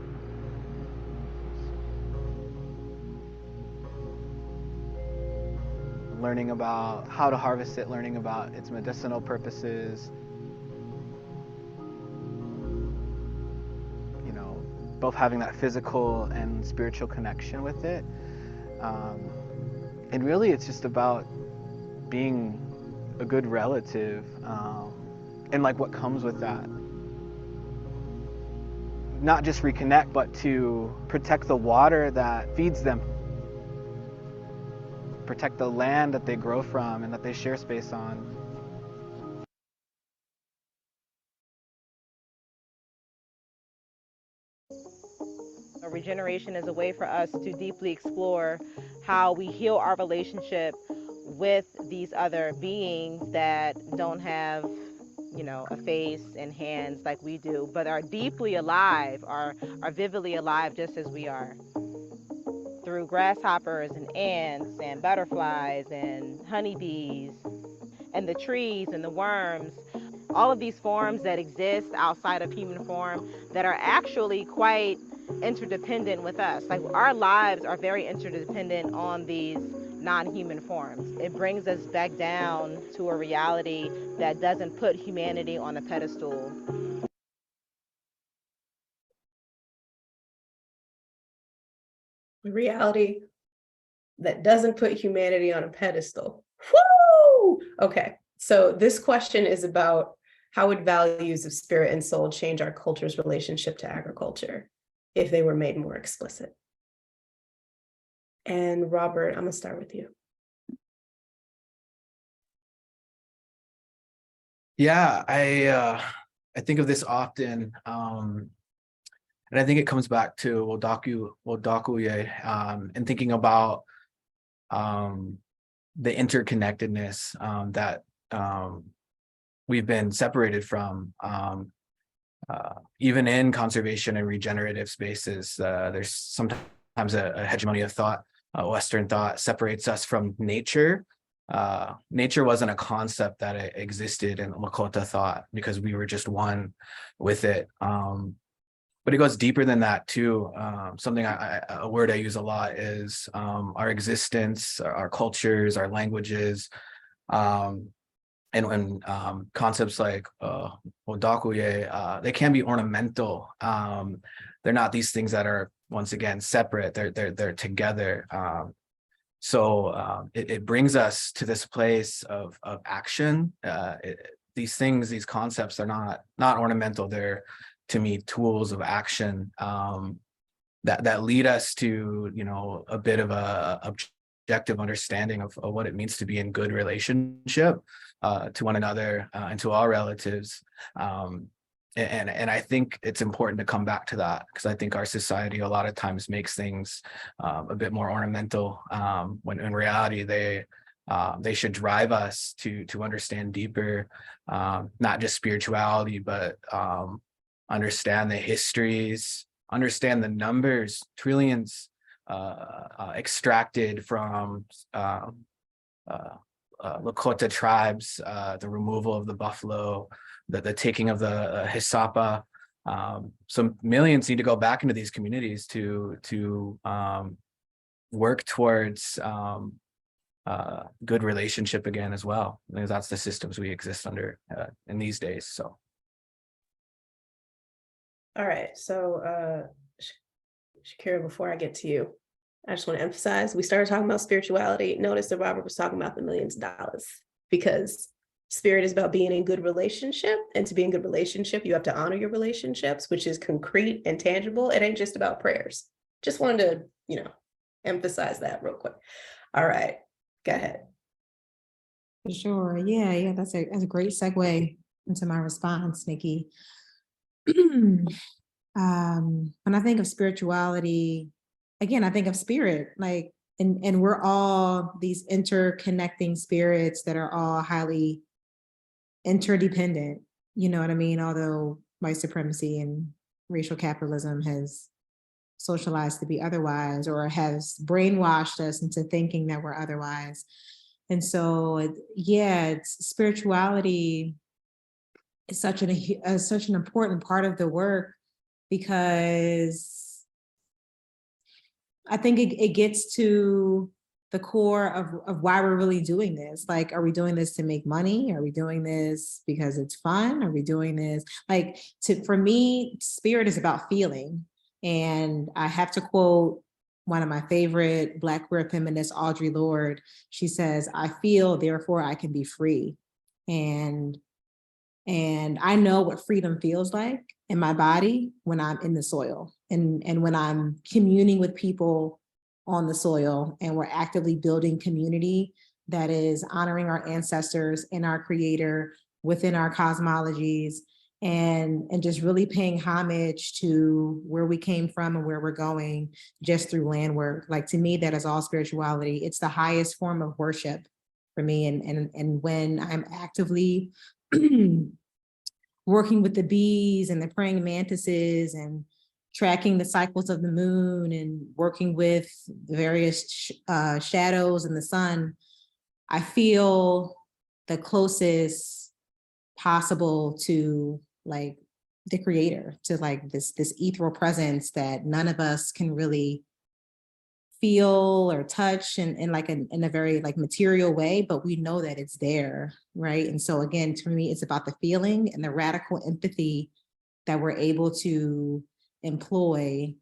Speaker 15: Learning about how to harvest it, learning about its medicinal purposes. You know, both having that physical and spiritual connection with it. And really it's just about being a good relative and like what comes with that. Not just reconnect, but to protect the water that feeds them. Protect the land that they grow from and that they share space on.
Speaker 16: Regeneration is a way for us to deeply explore how we heal our relationship with these other beings that don't have, you know, a face and hands like we do, but are deeply alive, are vividly alive just as we are. Through grasshoppers and ants and butterflies and honeybees and the trees and the worms, all of these forms that exist outside of human form that are actually quite interdependent with us. Like our lives are very interdependent on these non-human forms. It brings us back down to a reality that doesn't put humanity on a pedestal.
Speaker 1: The reality that doesn't put humanity on a pedestal. Woo! Okay, so this question is about how would values of spirit and soul change our culture's relationship to agriculture if they were made more explicit? And Robert, I'm gonna start with you.
Speaker 11: Yeah, I think of this often, and I think it comes back to wodakuye, and thinking about the interconnectedness that we've been separated from. Even in conservation and regenerative spaces, there's sometimes a hegemony of thought, Western thought separates us from nature. Nature wasn't a concept that existed in Lakota thought because we were just one with it. But it goes deeper than that too. Something a word I use a lot is our existence, our cultures, our languages. And when concepts like wodakuye, they can be ornamental. They're not these things that are, once again, separate. They're together. So it brings us to this place of action. These things, these concepts are not ornamental. They're, to me, tools of action that lead us to, you know, a bit of a objective understanding of what it means to be in good relationship to one another and to all relatives. And I think it's important to come back to that, because I think our society a lot of times makes things a bit more ornamental, when in reality they should drive us to understand deeper, not just spirituality, but understand the histories, understand the numbers, trillions extracted from Lakota tribes, the removal of the buffalo, the taking of the Hisapa. So millions need to go back into these communities to work towards good relationship again as well, because that's the systems we exist under in these days. So.
Speaker 1: All right, so Shakira, before I get to you, I just want to emphasize, we started talking about spirituality. Notice that Robert was talking about the millions of dollars, because spirit is about being in good relationship, and to be in good relationship, you have to honor your relationships, which is concrete and tangible. It ain't just about prayers. Just wanted to, emphasize that real quick. All right, go ahead.
Speaker 12: For sure. Yeah, that's a great segue into my response, Nikki. When I think of spirituality, again, I think of spirit, like, and we're all these interconnecting spirits that are all highly interdependent, you know what I mean? Although white supremacy and racial capitalism has socialized to be otherwise, or has brainwashed us into thinking that we're otherwise. And so, it's spirituality is such an important part of the work, because I think it gets to the core of why we're really doing this. Like, are we doing this to make money? Are we doing this because it's fun? Are we doing this? For me, spirit is about feeling. And I have to quote one of my favorite Black queer feminists, Audre Lorde. She says, "I feel, therefore I can be free." And I know what freedom feels like in my body when I'm in the soil, and when I'm communing with people on the soil, and we're actively building community that is honoring our ancestors and our creator within our cosmologies, and just really paying homage to where we came from and where we're going just through land work. Like, to me, that is all spirituality. It's the highest form of worship for me. And when I'm actively working with the bees and the praying mantises, and tracking the cycles of the moon, and working with the various shadows in the sun, I feel the closest possible to, like, the creator, to, like, this ethereal presence that none of us can really feel or touch in a very, like, material way, but we know that it's there, right? And so, again, to me, it's about the feeling and the radical empathy that we're able to employ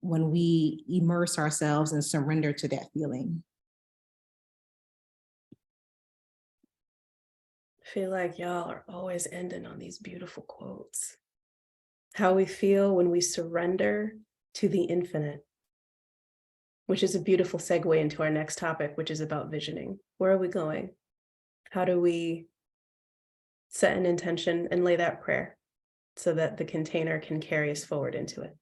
Speaker 12: when we immerse ourselves and surrender to that feeling.
Speaker 1: I feel like y'all are always ending on these beautiful quotes. How we feel when we surrender to the infinite, which is a beautiful segue into our next topic, which is about visioning. Where are we going? How do we set an intention and lay that prayer so that the container can carry us forward into it?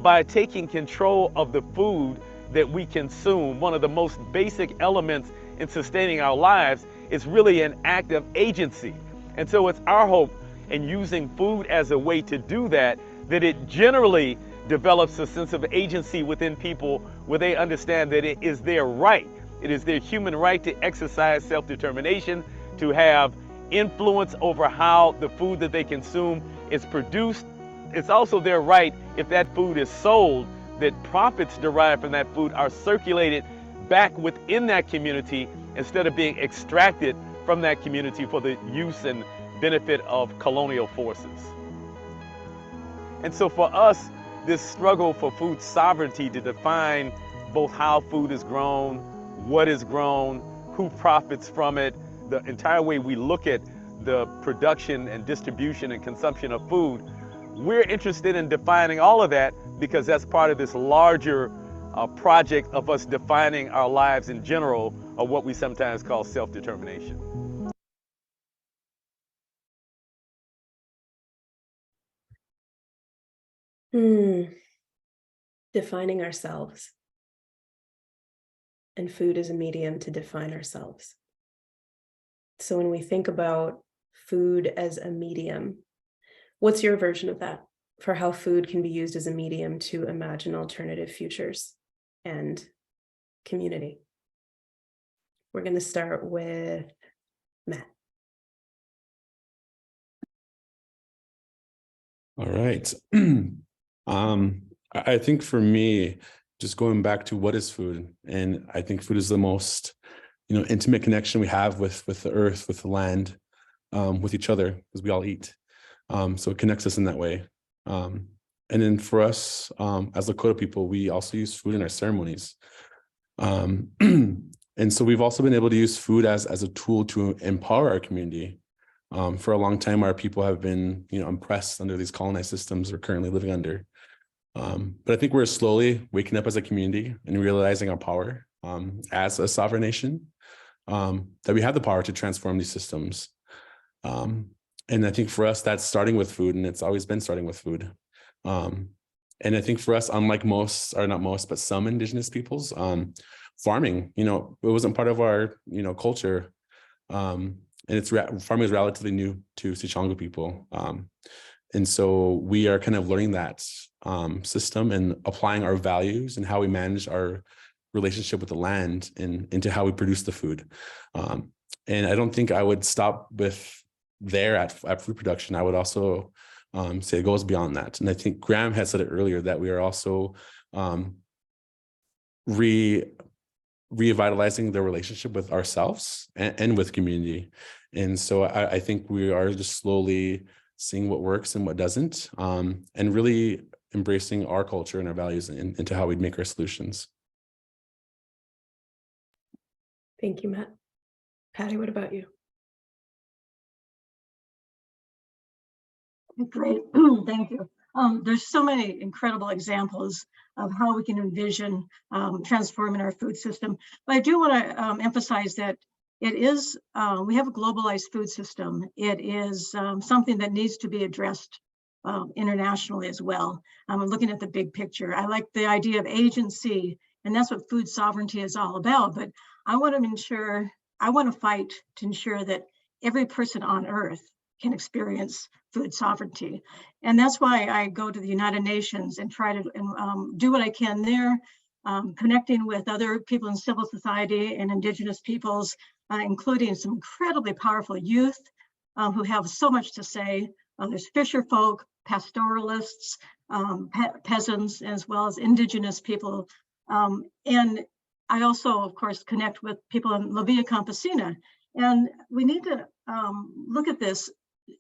Speaker 5: By taking control of the food that we consume, one of the most basic elements in sustaining our lives is really an act of agency. And so it's our hope in using food as a way to do that, that it generally develops a sense of agency within people, where they understand that it is their right. It is their human right to exercise self-determination, to have influence over how the food that they consume is produced. It's also their right, if that food is sold, that profits derived from that food are circulated back within that community instead of being extracted from that community for the use and benefit of colonial forces. And so for us, this struggle for food sovereignty, to define both how food is grown, what is grown, who profits from it, the entire way we look at the production and distribution and consumption of food, We're interested in defining all of that because that's part of this larger project of us defining our lives in general, of what we sometimes call self-determination.
Speaker 1: Defining ourselves. And food is a medium to define ourselves. So when we think about food as a medium, what's your version of that for how food can be used as a medium to imagine alternative futures and community? We're going to start with Matt.
Speaker 14: All right. I think for me, just going back to what is food, and I think food is the most, intimate connection we have with the earth, with the land, with each other, because we all eat. So it connects us in that way. And then for us, as Lakota people, we also use food in our ceremonies. And so we've also been able to use food as a tool to empower our community. For a long time, our people have been, oppressed under these colonized systems we're currently living under. But I think we're slowly waking up as a community and realizing our power as a sovereign nation, that we have the power to transform these systems. And I think for us, that's starting with food, and it's always been starting with food. And I think for us, unlike most, or not most, but some indigenous peoples, farming, it wasn't part of our, culture. And farming is relatively new to Siċaњġu people. And so we are kind of learning that system and applying our values and how we manage our relationship with the land and into how we produce the food. And I don't think I would stop with there at food production. I would also say it goes beyond that. And I think Graham had said it earlier that we are also revitalizing the relationship with ourselves and with community. And so I think we are just slowly seeing what works and what doesn't, and really embracing our culture and our values into how we'd make our solutions.
Speaker 1: Thank you, Matt. Patti, what about you?
Speaker 13: Great, thank you. There's so many incredible examples of how we can envision transforming our food system. But I do want to emphasize that it is, we have a globalized food system. It is something that needs to be addressed internationally as well. I'm looking at the big picture. I like the idea of agency, and that's what food sovereignty is all about. But I want to fight to ensure that every person on earth can experience food sovereignty. And that's why I go to the United Nations and try to do what I can there, connecting with other people in civil society and indigenous peoples, including some incredibly powerful youth who have so much to say. There's fisher folk, pastoralists, peasants, as well as indigenous people. And I also, of course, connect with people in La Via Campesina. And we need to look at this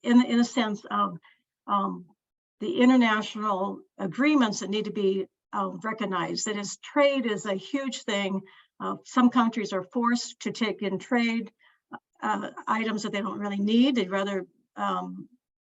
Speaker 13: in a sense of the international agreements that need to be recognized. That is, trade is a huge thing. Some countries are forced to take in trade items that they don't really need. They'd rather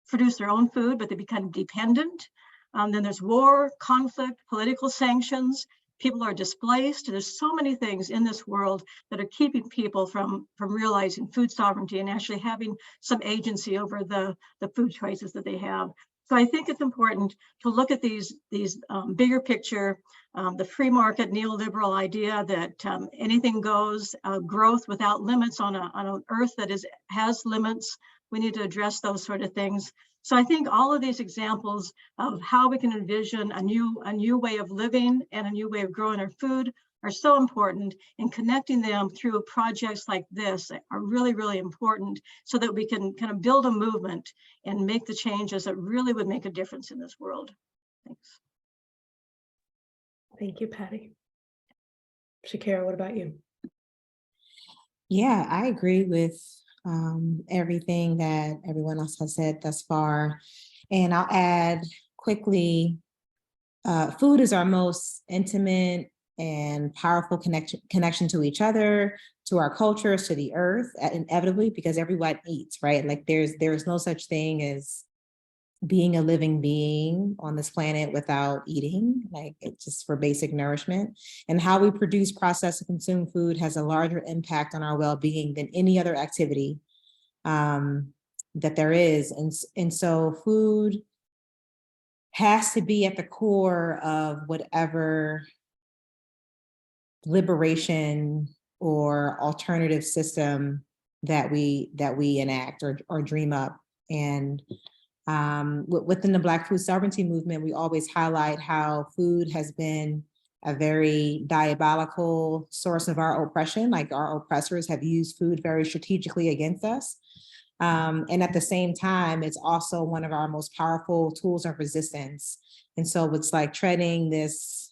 Speaker 13: produce their own food, but they become dependent. Then there's war, conflict, political sanctions. People are displaced. There's so many things in this world that are keeping people from realizing food sovereignty and actually having some agency over the food choices that they have. So I think it's important to look at these bigger picture, the free market neoliberal idea that anything goes, growth without limits on an earth that has limits. We need to address those sort of things. So I think all of these examples of how we can envision a new way of living and a new way of growing our food are so important, and connecting them through projects like this are really, really important so that we can kind of build a movement and make the changes that really would make a difference in this world. Thanks.
Speaker 1: Thank you, Patti. Shakara, what about you?
Speaker 12: Yeah, I agree with everything that everyone else has said thus far. And I'll add quickly, food is our most intimate and powerful connection to each other, to our cultures, to the earth, inevitably, because everyone eats, right? Like there's no such thing as being a living being on this planet without eating, like it's just for basic nourishment. And how we produce, process, and consume food has a larger impact on our well-being than any other activity that there is. And so food has to be at the core of whatever liberation or alternative system that we enact or dream up. And within the Black food sovereignty movement, we always highlight how food has been a very diabolical source of our oppression. Like our oppressors have used food very strategically against us. And at the same time, it's also one of our most powerful tools of resistance. And so it's like treading this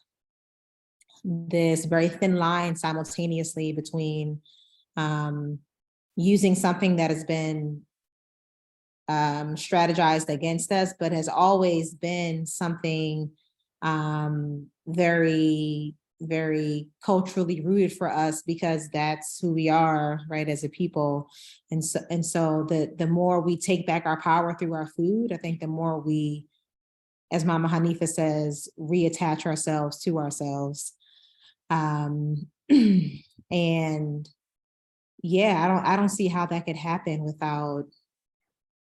Speaker 12: very thin line simultaneously between using something that has been strategized against us, but has always been something very, very culturally rooted for us, because that's who we are, right, as a people. And so the more we take back our power through our food, I think the more we, as Mama Hanifa says, reattach ourselves to ourselves. And yeah, I don't see how that could happen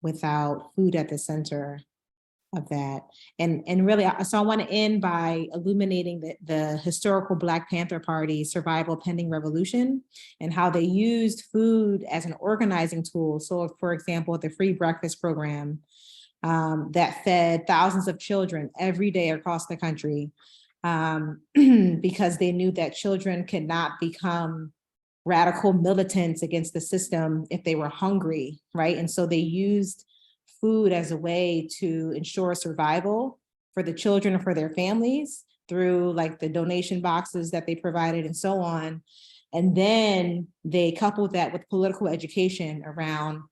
Speaker 12: without food at the center of that. And really, so I want to end by illuminating the historical Black Panther Party survival pending revolution and how they used food as an organizing tool. So for example, the free breakfast program that fed thousands of children every day across the country, because they knew that children could not become radical militants against the system if they were hungry, right? And so they used food as a way to ensure survival for the children and for their families through like the donation boxes that they provided and so on. And then they coupled that with political education around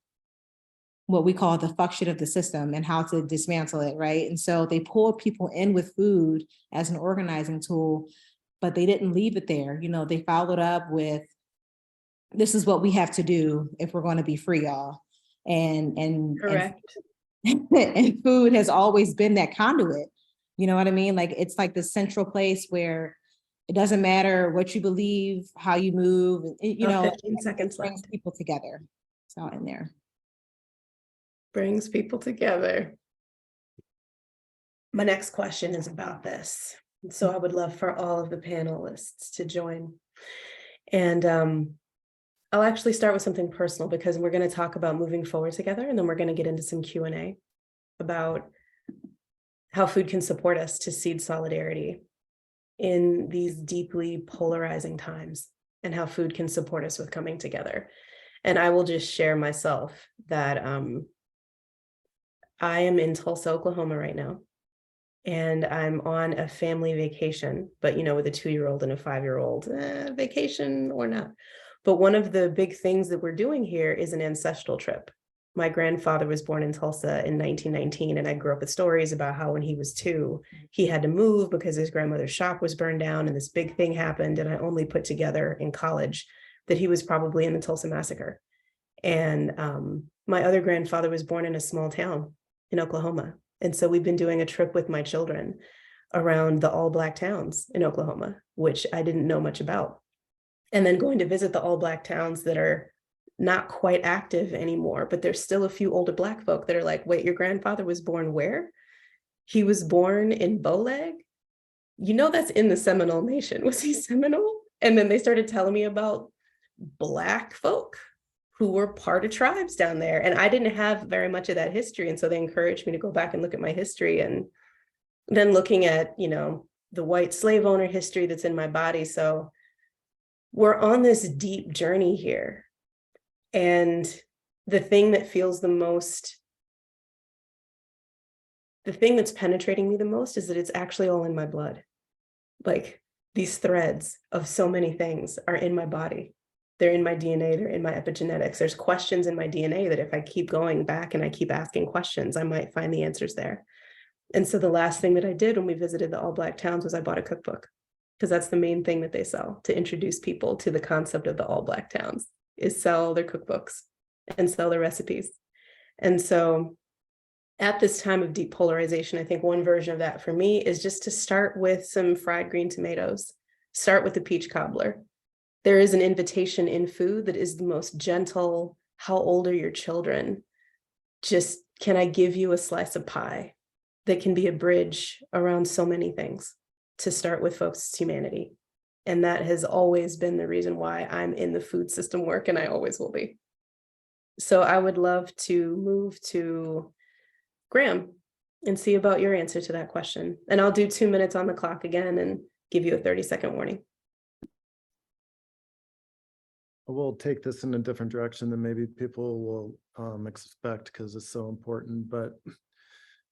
Speaker 12: what we call the fuck shit of the system and how to dismantle it, right? And so they pulled people in with food as an organizing tool, but they didn't leave it there. You know, they followed up with, this is what we have to do if we're going to be free, y'all. And
Speaker 1: correct.
Speaker 12: And food has always been that conduit. You know what I mean? Like it's like the central place where it doesn't matter what you believe, how you move, you know,
Speaker 1: 15 seconds
Speaker 12: brings
Speaker 1: left.
Speaker 12: people together. It's all in there.
Speaker 1: Brings people together. My next question is about this. So I would love for all of the panelists to join. And I'll actually start with something personal, because we're going to talk about moving forward together, and then we're going to get into some Q&A about how food can support us to seed solidarity in these deeply polarizing times, and how food can support us with coming together. And I will just share myself that I am in Tulsa, Oklahoma right now, and I'm on a family vacation, but you know, with a 2-year-old and a 5-year-old, vacation or not. But one of the big things that we're doing here is an ancestral trip. My grandfather was born in Tulsa in 1919, and I grew up with stories about how when he was 2, he had to move because his grandmother's shop was burned down and this big thing happened. And I only put together in college that he was probably in the Tulsa massacre. And my other grandfather was born in a small town in Oklahoma. And so we've been doing a trip with my children around the all Black towns in Oklahoma, which I didn't know much about. And then going to visit the all Black towns that are not quite active anymore, but there's still a few older Black folk that are like, wait, your grandfather was born where? He was born in Bowleg? You know, that's in the Seminole Nation. Was he Seminole? And then they started telling me about Black folk who were part of tribes down there. And I didn't have very much of that history. And so they encouraged me to go back and look at my history, and then looking at, you know, the white slave owner history that's in my body. So we're on this deep journey here. And the thing that feels the most, the thing that's penetrating me the most is that it's actually all in my blood. Like these threads of so many things are in my body. They're in my DNA, they're in my epigenetics. There's questions in my DNA that if I keep going back and I keep asking questions, I might find the answers there. And so the last thing that I did when we visited the all Black towns was I bought a cookbook, because that's the main thing that they sell to introduce people to the concept of the all Black towns, is sell their cookbooks and sell their recipes. And so at this time of deep polarization, I think one version of that for me is just to start with some fried green tomatoes. Start with the peach cobbler. There is an invitation in food that is the most gentle. How old are your children? Just, can I give you a slice of pie? That can be a bridge around so many things to start with folks' humanity. And that has always been the reason why I'm in the food system work, and I always will be. So I would love to move to Graham and see about your answer to that question. And I'll do 2 minutes on the clock again and give you a 30-second warning.
Speaker 17: We'll take this in a different direction than maybe people will expect, because it's so important. But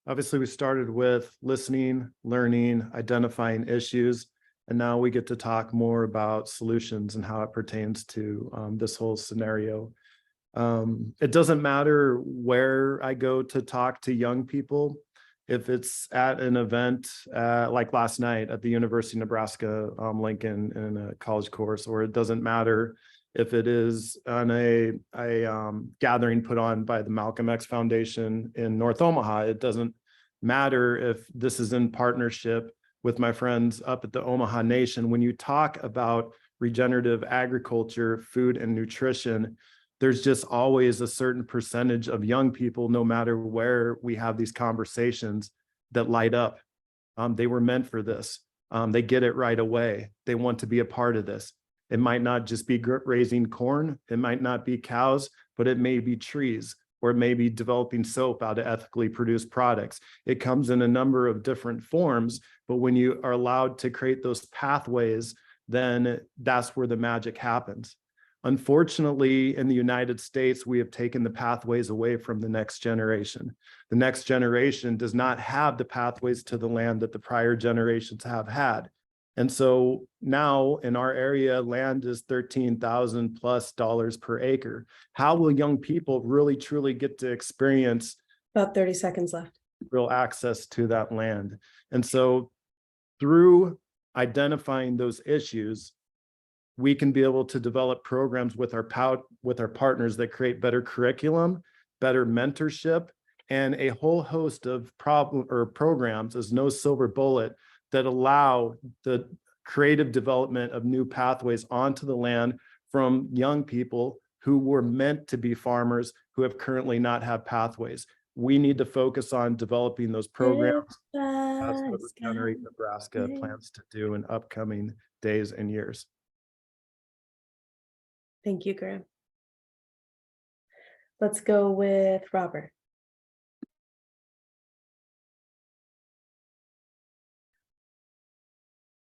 Speaker 17: obviously we started with listening, learning, identifying issues, and now we get to talk more about solutions and how it pertains to this whole scenario. It doesn't matter where I go to talk to young people. If it's at an event like last night at the University of Nebraska, Lincoln, in a college course, or it doesn't matter if it is on a gathering put on by the Malcolm X Foundation in North Omaha. It doesn't matter if this is in partnership with my friends up at the Omaha Nation. When you talk about regenerative agriculture, food and nutrition, there's just always a certain percentage of young people, no matter where we have these conversations, that light up. They were meant for this. They get it right away. They want to be a part of this. It might not just be raising corn. It might not be cows, but it may be trees, or it may be developing soap out of ethically produced products. It comes in a number of different forms, but when you are allowed to create those pathways, then that's where the magic happens. Unfortunately, in the United States, we have taken the pathways away from the next generation. The next generation does not have the pathways to the land that the prior generations have had. And so now in our area, land is $13,000+ per acre. How will young people really truly get to experience
Speaker 1: about 30 seconds left
Speaker 17: real access to that land? And so through identifying those issues, we can be able to develop programs with our partners that create better curriculum, better mentorship, and a whole host of programs as no silver bullet that allow the creative development of new pathways onto the land from young people who were meant to be farmers who have currently not had pathways. We need to focus on developing those programs. That's what Regenerate Nebraska plans to do in upcoming days and years.
Speaker 1: Thank you, Graham. Let's go with Robert.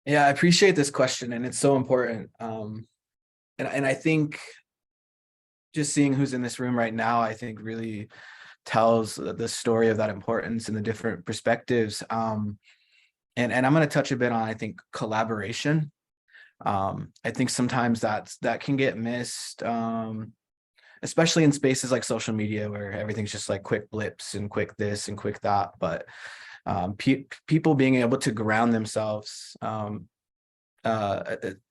Speaker 11: Yeah, I appreciate this question, and it's so important. And I think just seeing who's in this room right now, I think really tells the story of that importance and the different perspectives. And I'm going to touch a bit on, I think, collaboration. I think sometimes that can get missed, especially in spaces like social media where everything's just like quick blips and quick this and quick that. But people being able to ground themselves,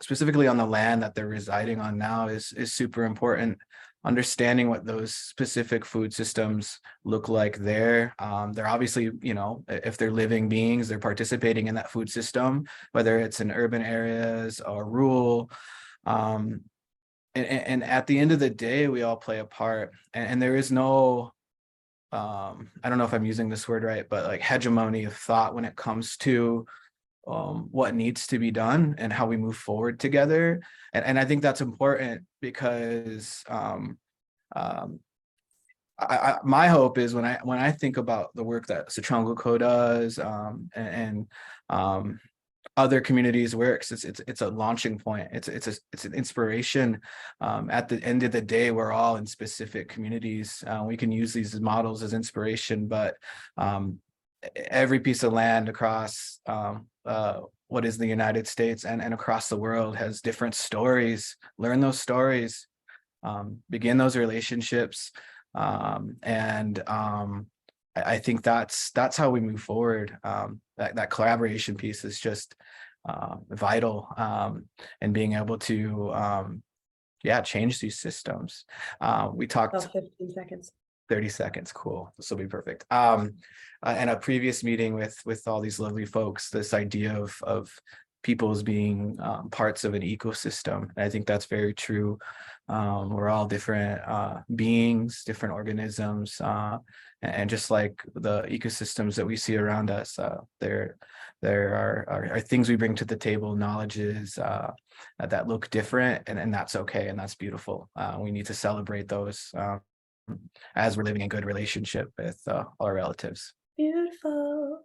Speaker 11: specifically on the land that they're residing on now, is super important. Understanding what those specific food systems look like there. They're obviously, if they're living beings, they're participating in that food system, whether it's in urban areas or rural. And at the end of the day, we all play a part, and there is no, I don't know if I'm using this word right, but like hegemony of thought when it comes to what needs to be done and how we move forward together. And I think that's important because my hope is when I think about the work that Siċaњġu Co does and other communities works, it's a launching point. It's an inspiration. At the end of the day, we're all in specific communities. We can use these models as inspiration, but every piece of land across what is the United States and across the world has different stories. Learn those stories, begin those relationships, and I think that's how we move forward. That collaboration piece is just vital, and being able to change these systems. We talked
Speaker 1: about 15 seconds.
Speaker 11: 30 seconds. Cool. This will be perfect. In a previous meeting with all these lovely folks, this idea of people's being parts of an ecosystem. And I think that's very true. We're all different beings, different organisms, and just like the ecosystems that we see around us, there are things we bring to the table, knowledges that look different, and that's okay, and that's beautiful. We need to celebrate those as we're living in good relationship with all our relatives.
Speaker 1: Beautiful.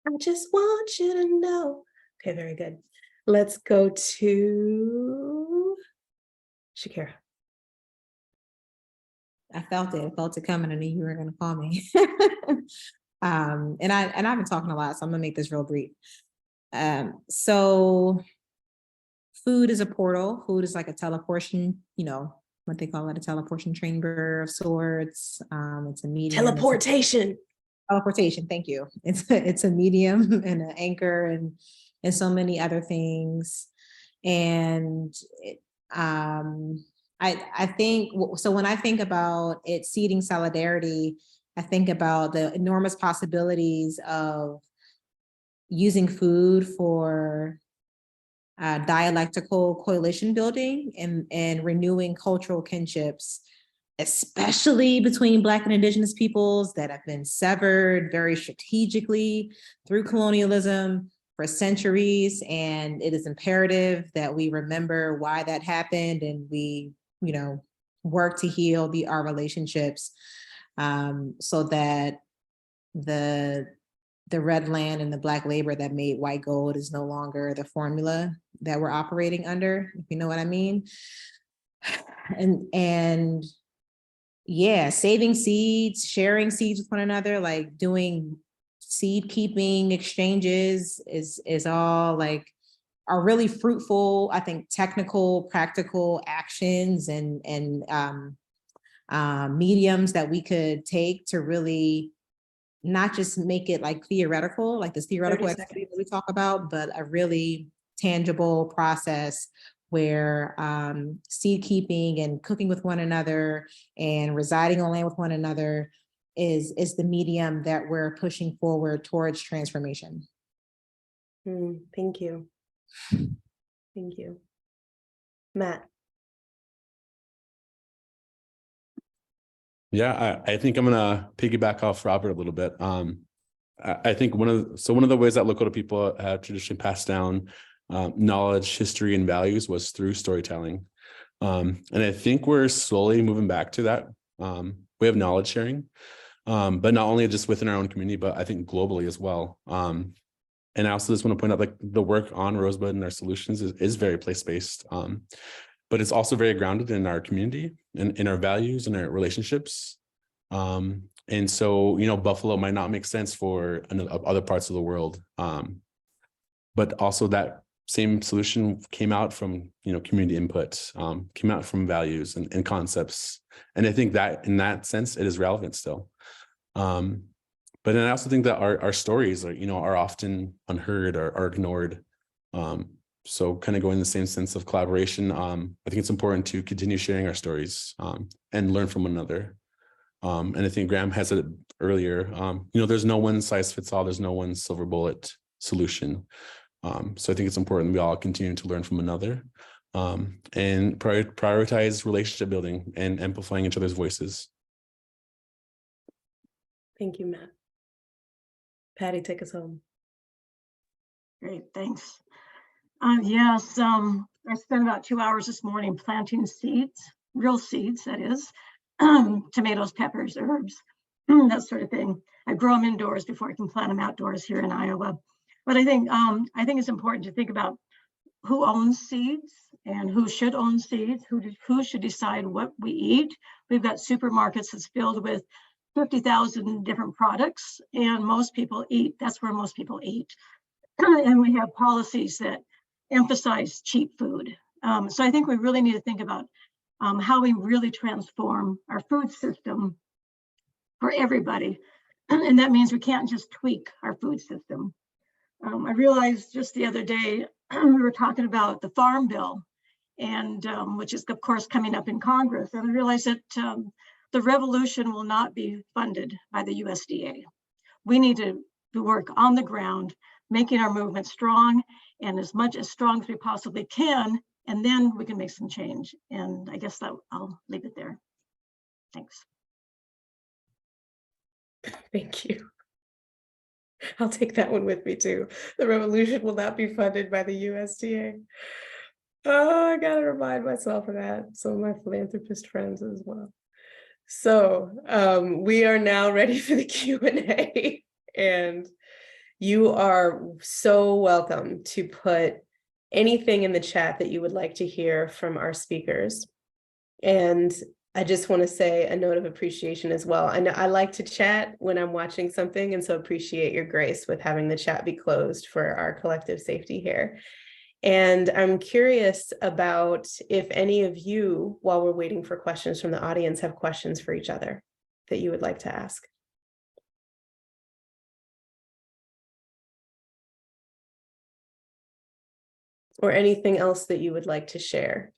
Speaker 1: I just want you to know. Okay, very good. Let's go to Shakara.
Speaker 12: I felt it. I felt it coming. I knew you were going to call me. And I've been talking a lot, so I'm gonna make this real brief. So food is a portal. Food is like a teleportation, what they call it, a teleportation chamber of sorts. It's a medium. Teleportation. Thank you. It's a medium and an anchor and so many other things. And I think so. When I think about it seeding solidarity, I think about the enormous possibilities of using food for dialectical coalition building and renewing cultural kinships, especially between Black and Indigenous peoples that have been severed very strategically through colonialism for centuries. And it is imperative that we remember why that happened, and we, work to heal our relationships, so that the red land and the Black labor that made white gold is no longer the formula that we're operating under, if you know what I mean. And yeah, saving seeds, sharing seeds with one another, like doing seed keeping exchanges is all like are really fruitful, I think, technical, practical actions and mediums that we could take to really not just make it like theoretical, like this theoretical activity that we talk about, but a really tangible process where seed keeping and cooking with one another and residing on land with one another is the medium that we're pushing forward towards transformation.
Speaker 1: Thank you. Thank you. Matt.
Speaker 14: Yeah, I think I'm gonna piggyback off Robert a little bit. I think one of the ways that Lakota people have traditionally passed down knowledge, history, and values was through storytelling. And I think we're slowly moving back to that way of knowledge sharing, but not only just within our own community, but I think globally as well. And I also just want to point out, like, the work on Rosebud and our solutions is very place-based, but it's also very grounded in our community and in our values and our relationships. And so, Buffalo might not make sense for other parts of the world, but also that same solution came out from, community input, came out from values and concepts. And I think that in that sense, it is relevant still. But then I also think that our stories are often unheard or ignored. So kind of going in the same sense of collaboration, I think it's important to continue sharing our stories and learn from one another. And I think Graham has it earlier, there's no one size fits all, there's no one silver bullet solution. So I think it's important we all continue to learn from another and prioritize relationship building and amplifying each other's voices.
Speaker 1: Thank you, Matt. Patti, take us home.
Speaker 13: Great, thanks. Yes, I spent about 2 hours this morning planting seeds, real seeds, that is, tomatoes, peppers, herbs, that sort of thing. I grow them indoors before I can plant them outdoors here in Iowa. But I think it's important to think about who owns seeds and who should own seeds, who should decide what we eat. We've got supermarkets that's filled with 50,000 different products, and most people eat. That's where most people eat. And we have policies that emphasize cheap food. So I think we really need to think about how we really transform our food system for everybody. And that means we can't just tweak our food system. I realized just the other day, we were talking about the Farm Bill, and which is, of course, coming up in Congress. And I realized that the revolution will not be funded by the USDA. We need to work on the ground, making our movement strong and as much as strong as we possibly can, and then we can make some change. And I guess that I'll leave it there. Thanks.
Speaker 1: Thank you. I'll take that one with me too. The revolution will not be funded by the USDA. Oh, I gotta remind myself of that. Some of my philanthropist friends as well. So we are now ready for the Q&A, and you are so welcome to put anything in the chat that you would like to hear from our speakers. And I just want to say a note of appreciation as well. I know I like to chat when I'm watching something, and so appreciate your grace with having the chat be closed for our collective safety here. And I'm curious about if any of you, while we're waiting for questions from the audience, have questions for each other that you would like to ask. Or anything else that you would like to share.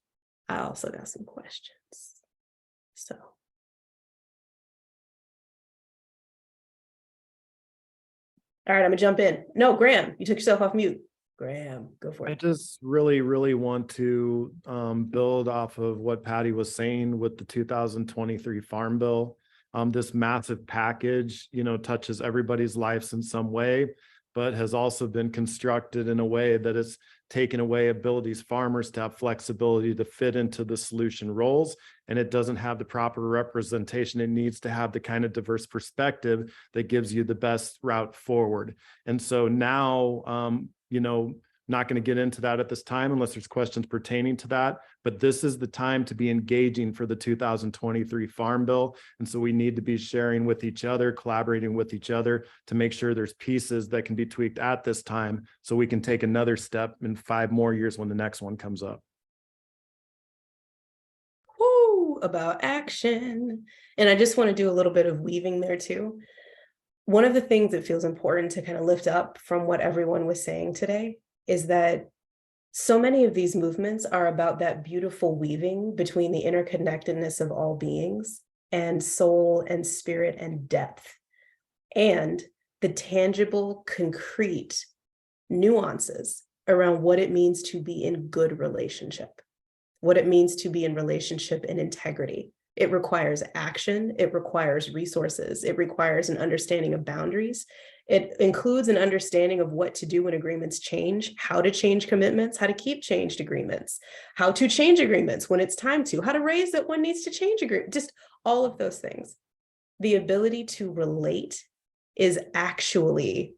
Speaker 1: I also got some questions. So. All right, I'm gonna jump in. No, Graham, you took yourself off mute. Graham, go for it.
Speaker 17: I just really want to build off of what Patti was saying with the 2023 Farm Bill. This massive package, touches everybody's lives in some way, but has also been constructed in a way that it's taken away abilities farmers to have flexibility to fit into the solution roles, and it doesn't have the proper representation. It needs to have the kind of diverse perspective that gives you the best route forward. And so now, not going to get into that at this time unless there's questions pertaining to that, but this is the time to be engaging for the 2023 Farm Bill. And so we need to be sharing with each other, collaborating with each other to make sure there's pieces that can be tweaked at this time so we can take another step in 5 more years when the next one comes up.
Speaker 1: Woo, about action. And I just want to do a little bit of weaving there too. One of the things that feels important to kind of lift up from what everyone was saying today is that so many of these movements are about that beautiful weaving between the interconnectedness of all beings and soul and spirit and depth, and the tangible, concrete nuances around what it means to be in good relationship, what it means to be in relationship and integrity. It requires action, it requires resources, it requires an understanding of boundaries. It includes an understanding of what to do when agreements change, how to change commitments, how to keep changed agreements, how to change agreements when it's time to, how to raise that one needs to change agreement, just all of those things. The ability to relate is actually,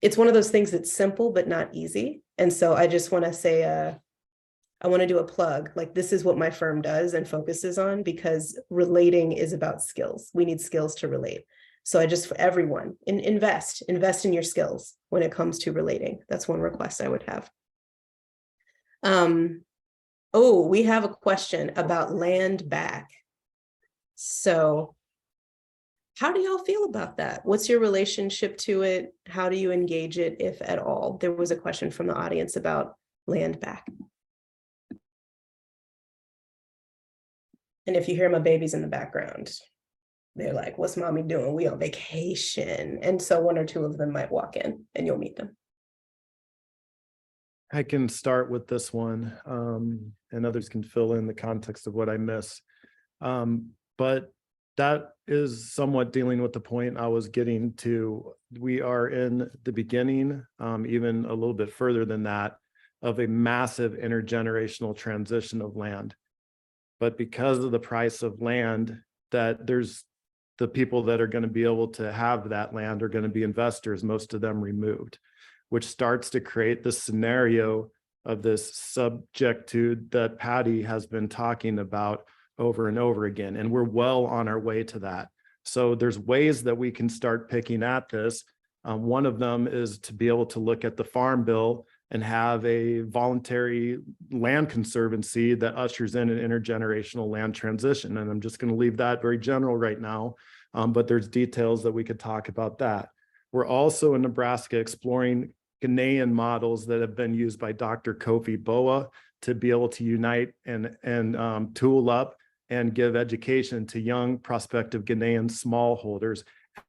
Speaker 1: it's one of those things that's simple but not easy. And so I just want to say, I want to do a plug, like this is what my firm does and focuses on, because relating is about skills. We need skills to relate. So I just, for everyone, invest in your skills when it comes to relating. That's one request I would have. Oh, we have a question about land back. So how do y'all feel about that? What's your relationship to it? How do you engage it, if at all? There was a question from the audience about land back. And if you hear my babies in the background, they're like, what's mommy doing? We on vacation. And so 1 or 2 of them might walk in and you'll meet them.
Speaker 17: I can start with this one, and others can fill in the context of what I miss. But that is somewhat dealing with the point I was getting to. We are in the beginning, even a little bit further than that, of a massive intergenerational transition of land. But because of the price of land, that there's the people that are going to be able to have that land are going to be investors, most of them removed, which starts to create the scenario of this subjectude that Patti has been talking about over and over again. And we're well on our way to that. So there's ways that we can start picking at this. One of them is to be able to look at the Farm Bill and have a voluntary land conservancy that ushers in an intergenerational land transition. And I'm just going to leave that very general right now, but there's details that we could talk about that. We're also in Nebraska exploring Ghanaian models that have been used by Dr. Kofi Boa to be able to unite and tool up and give education to young prospective Ghanaian smallholders,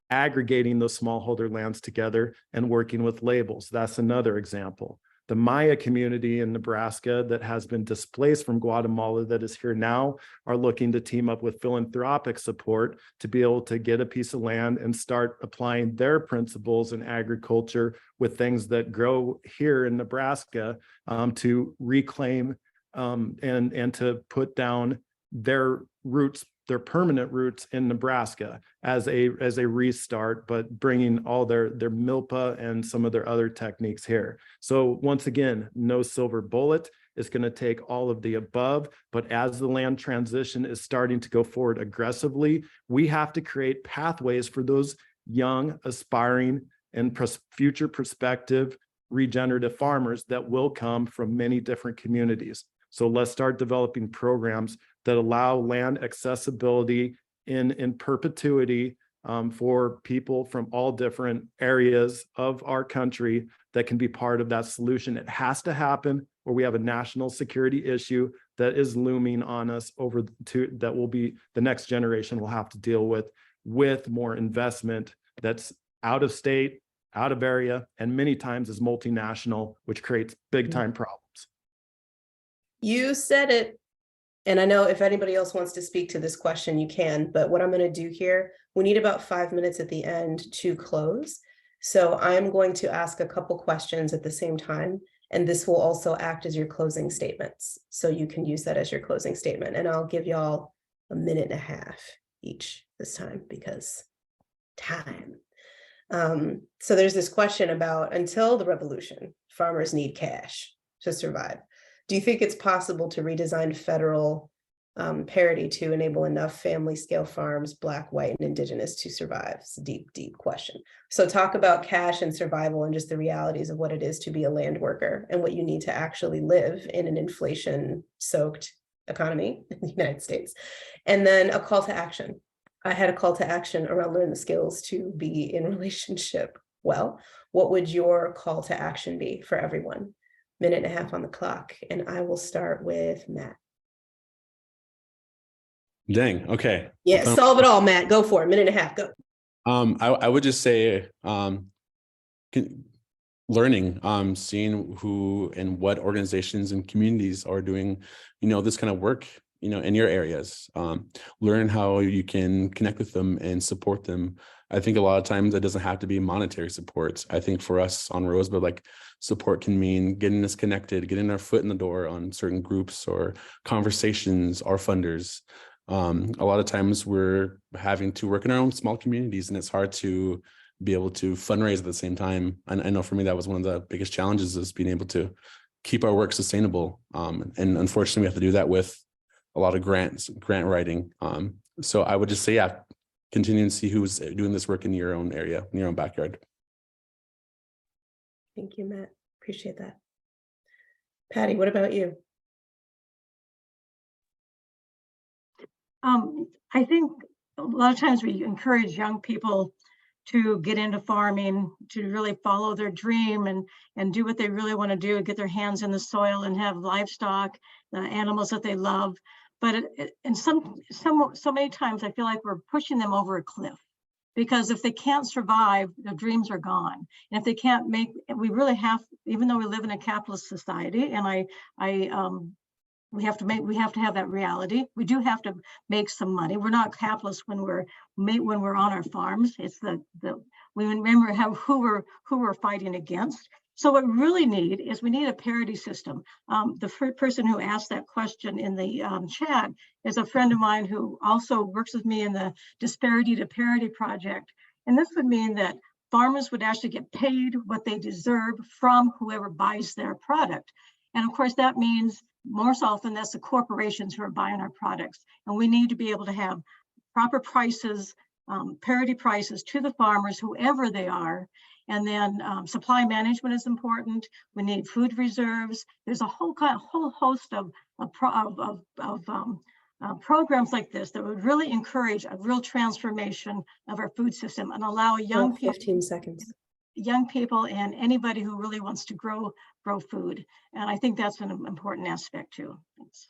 Speaker 17: aggregating those smallholder lands together and working with labels. That's another example. The Maya community in Nebraska that has been displaced from Guatemala that is here now are looking to team up with philanthropic support to be able to get a piece of land and start applying their principles in agriculture with things that grow here in Nebraska to reclaim and to put down their roots, their permanent roots in Nebraska as a restart, but bringing all their milpa and some of their other techniques here. So once again, no silver bullet. It's going to take all of the above, but as the land transition is starting to go forward aggressively, we have to create pathways for those young, aspiring, and future prospective regenerative farmers that will come from many different communities. So let's start developing programs that allow land accessibility in perpetuity for people from all different areas of our country that can be part of that solution. It has to happen, or we have a national security issue that is looming on us that will be the next generation will have to deal with more investment that's out of state, out of area, and many times is multinational, which creates big time problems.
Speaker 1: You said it. And I know if anybody else wants to speak to this question, you can, but what I'm going to do here, we need about 5 minutes at the end to close. So I'm going to ask a couple questions at the same time, and this will also act as your closing statements. So you can use that as your closing statement, and I'll give y'all a minute and a half each this time because time. So there's this question about, until the revolution, farmers need cash to survive. Do you think it's possible to redesign federal parity to enable enough family scale farms, Black, white, and Indigenous to survive? It's a deep, deep question. So talk about cash and survival and just the realities of what it is to be a land worker and what you need to actually live in an inflation-soaked economy in the United States. And then a call to action. I had a call to action around learn the skills to be in relationship well. What would your call to action be for everyone? Minute and a half on the clock, and I will start with Matt.
Speaker 14: Dang, okay.
Speaker 1: Yeah, solve it all, Matt. Go for it. Minute and a half, go.
Speaker 14: I would just say learning, seeing who and what organizations and communities are doing, this kind of work, in your areas. Learn how you can connect with them and support them. I think a lot of times that doesn't have to be monetary support. I think for us on Rosebud, like support can mean getting us connected, getting our foot in the door on certain groups or conversations or funders. A lot of times we're having to work in our own small communities, and it's hard to be able to fundraise at the same time. And I know for me, that was one of the biggest challenges, is being able to keep our work sustainable. And unfortunately, we have to do that with a lot of grant writing. So I would just say, yeah, continue and see who's doing this work in your own area, in your own backyard.
Speaker 1: Thank you, Matt. Appreciate that. Patty, what about you?
Speaker 13: I think a lot of times we encourage young people to get into farming, to really follow their dream and do what they really want to do, get their hands in the soil and have livestock, the animals that they love. But so many times I feel like we're pushing them over a cliff, because if they can't survive, their dreams are gone. And if they can't we really have, even though we live in a capitalist society, and we have to have that reality. We do have to make some money. We're not capitalists when we're on our farms. It's we remember who we're fighting against. So what we really need is we need a parity system. The first person who asked that question in the chat is a friend of mine who also works with me in the Disparity to Parity project. And this would mean that farmers would actually get paid what they deserve from whoever buys their product. And of course, that means most often that's the corporations who are buying our products. And we need to be able to have proper prices, parity prices to the farmers, whoever they are. And then supply management is important. We need food reserves. There's a whole host of programs like this that would really encourage a real transformation of our food system and allow young people,
Speaker 1: 15 seconds.
Speaker 13: Young people and anybody who really wants to grow food. And I think that's an important aspect too. Thanks.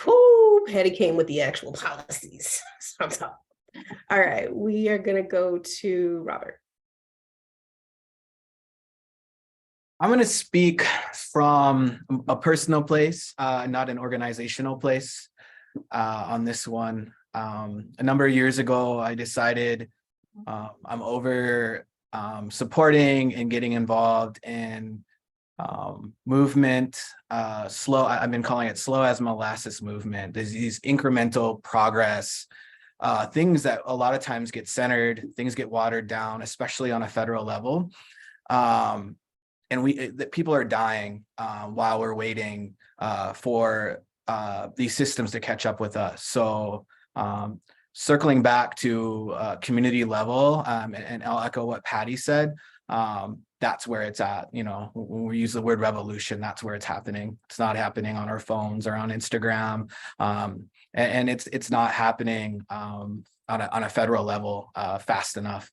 Speaker 1: Whew, Patty came with the actual policies. All right, we are going to go to Robert.
Speaker 11: I'm going to speak from a personal place, not an organizational place on this one. A number of years ago, I decided I'm over supporting and getting involved in movement, I've been calling it slow as molasses movement. There's these incremental progress, things that a lot of times get centered, things get watered down, especially on a federal level. And people are dying while we're waiting for these systems to catch up with us. So circling back to community level, and I'll echo what Patty said, that's where it's at. You know, when we use the word revolution, that's where it's happening. It's not happening on our phones or on Instagram. And it's not happening on a federal level fast enough.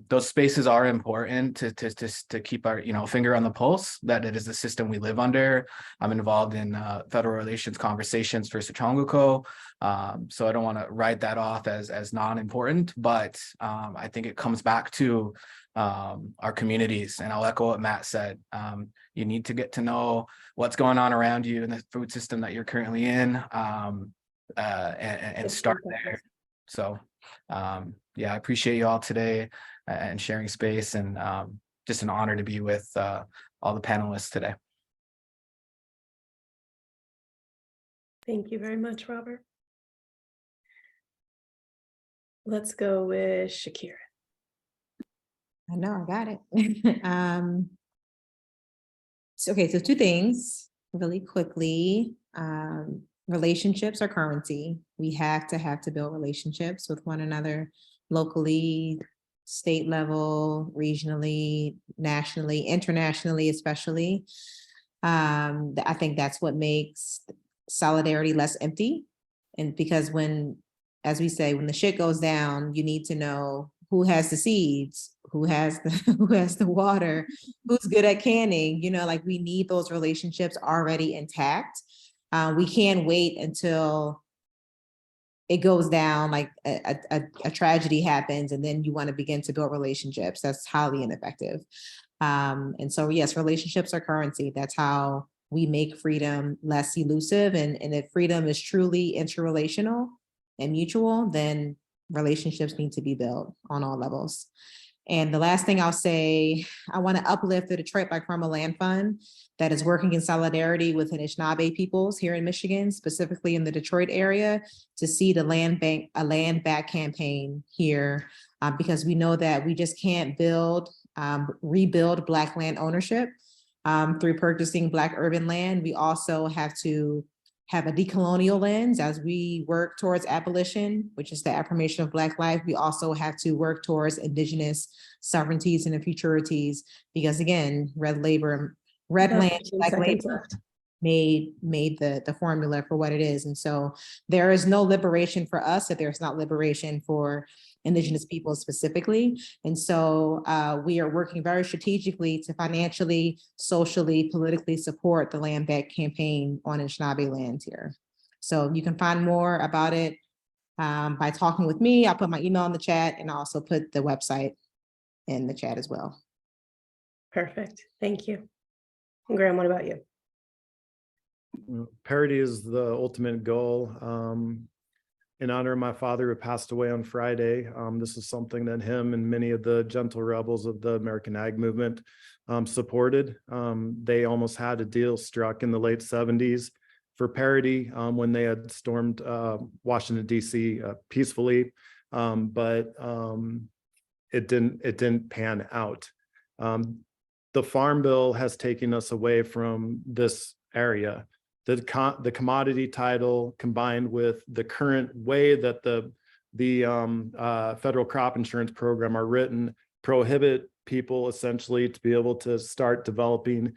Speaker 11: Those spaces are important to keep our finger on the pulse, that it is the system we live under. I'm involved in federal relations conversations for Siċaњġu Co. So I don't want to write that off as non-important, but I think it comes back to our communities. And I'll echo what Matt said. You need to get to know what's going on around you in the food system that you're currently in, and start there. So yeah, I appreciate you all today and sharing space, and just an honor to be with all the panelists today.
Speaker 1: Thank you very much, Robert. Let's go with Shakira.
Speaker 12: I know, I got it. Okay, so two things really quickly. Relationships are currency. We have to build relationships with one another locally, state level, regionally, nationally, internationally, especially. I think that's what makes solidarity less empty. And because as we say, when the shit goes down, you need to know who has the seeds, who has the water, who's good at canning. Like, we need those relationships already intact. We can't wait until it goes down, like a tragedy happens, and then you want to begin to build relationships. That's highly ineffective. And so, yes, relationships are currency. That's how we make freedom less elusive. And if freedom is truly interrelational and mutual, then relationships need to be built on all levels. And the last thing I'll say, I want to uplift the Detroit Black Farmer Land Fund that is working in solidarity with Anishinaabe peoples here in Michigan, specifically in the Detroit area, to see a land back campaign here, because we know that we just can't rebuild Black land ownership through purchasing Black urban land. We also have to have a decolonial lens as we work towards abolition, which is the affirmation of Black life. We also have to work towards indigenous sovereignties and futurities, because again, red land, Black labor made the formula for what it is. And so there is no liberation for us if there's not liberation for Indigenous people specifically. And so we are working very strategically to financially, socially, politically support the Land Back campaign on Anishinaabe lands here. So you can find more about it by talking with me. I'll put my email in the chat, and I'll also put the website in the chat as well.
Speaker 1: Perfect. Thank you. And Graham, what about you?
Speaker 17: Parity is the ultimate goal. In honor of my father who passed away on Friday, this is something that him and many of the gentle rebels of the American Ag movement supported. They almost had a deal struck in the late 70s for parity when they had stormed Washington, D.C. Peacefully, but it didn't pan out. The Farm Bill has taken us away from this area. The commodity title, combined with the current way that the federal crop insurance program are written, prohibit people essentially to be able to start developing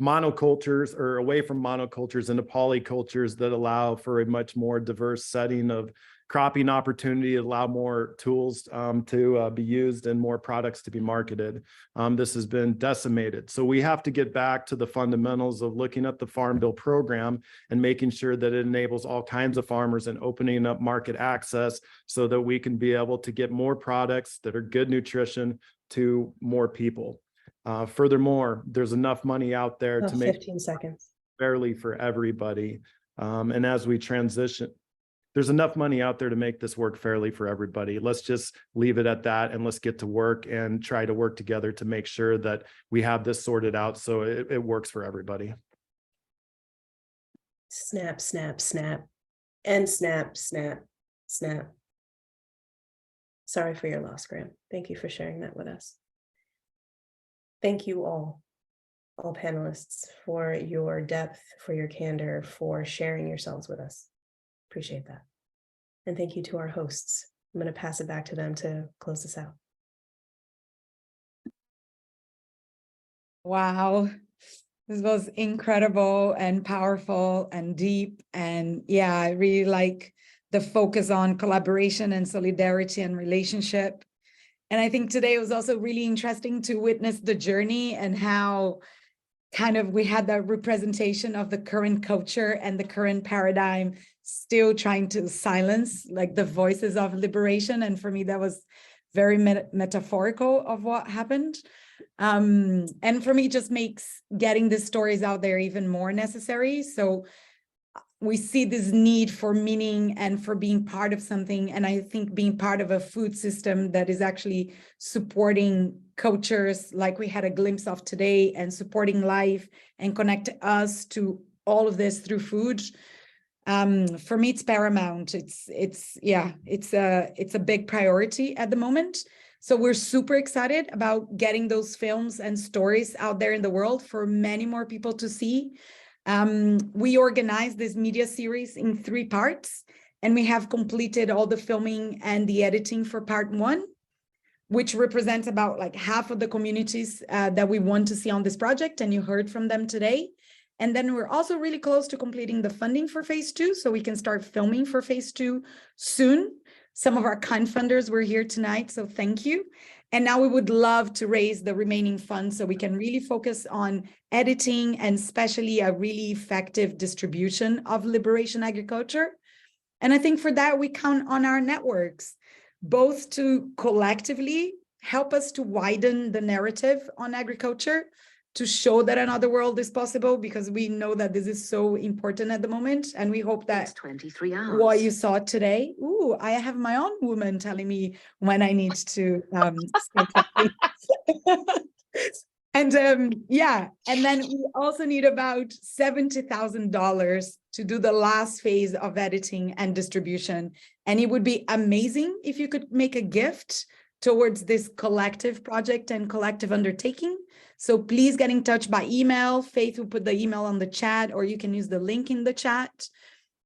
Speaker 17: monocultures, or away from monocultures into polycultures that allow for a much more diverse setting of cropping opportunity, allow more tools to be used and more products to be marketed. This has been decimated. So we have to get back to the fundamentals of looking at the Farm Bill program and making sure that it enables all kinds of farmers and opening up market access so that we can be able to get more products that are good nutrition to more people. Furthermore, there's enough money out there to make
Speaker 1: 15 seconds
Speaker 17: fairly for everybody. And as we transition, there's enough money out there to make this work fairly for everybody. Let's just leave it at that and let's get to work and try to work together to make sure that we have this sorted out so it works for everybody.
Speaker 1: Snap, snap, snap, and snap, snap, snap. Sorry for your loss, Graham. Thank you for sharing that with us. Thank you all panelists, for your depth, for your candor, for sharing yourselves with us. Appreciate that. And thank you to our hosts. I'm going to pass it back to them to close this out.
Speaker 2: Wow. This was incredible and powerful and deep. And yeah, I really like the focus on collaboration and solidarity and relationship. And I think today it was also really interesting to witness the journey and how kind of we had that representation of the current culture and the current paradigm still trying to silence like the voices of liberation. And for me, that was very metaphorical of what happened. And for me, it just makes getting the stories out there even more necessary. So we see this need for meaning and for being part of something. And I think being part of a food system that is actually supporting cultures like we had a glimpse of today and supporting life and connect us to all of this through food. For me, it's paramount. It's a big priority at the moment. So we're super excited about getting those films and stories out there in the world for many more people to see. We organized this media series in 3 parts, and we have completed all the filming and the editing for part 1, which represents about like half of the communities that we want to see on this project, and you heard from them today. And then we're also really close to completing the funding for phase 2, so we can start filming for phase 2 soon. Some of our kind funders were here tonight, so thank you. And now we would love to raise the remaining funds so we can really focus on editing and especially a really effective distribution of liberation agriculture. And I think for that, we count on our networks, both to collectively help us to widen the narrative on agriculture, to show that another world is possible, because we know that this is so important at the moment. And we hope that
Speaker 18: 23 hours.
Speaker 2: What you saw today, I have my own woman telling me when I need to say something. And and then we also need about $70,000 to do the last phase of editing and distribution. And it would be amazing if you could make a gift towards this collective project and collective undertaking. So please get in touch by email. Faith will put the email on the chat, or you can use the link in the chat.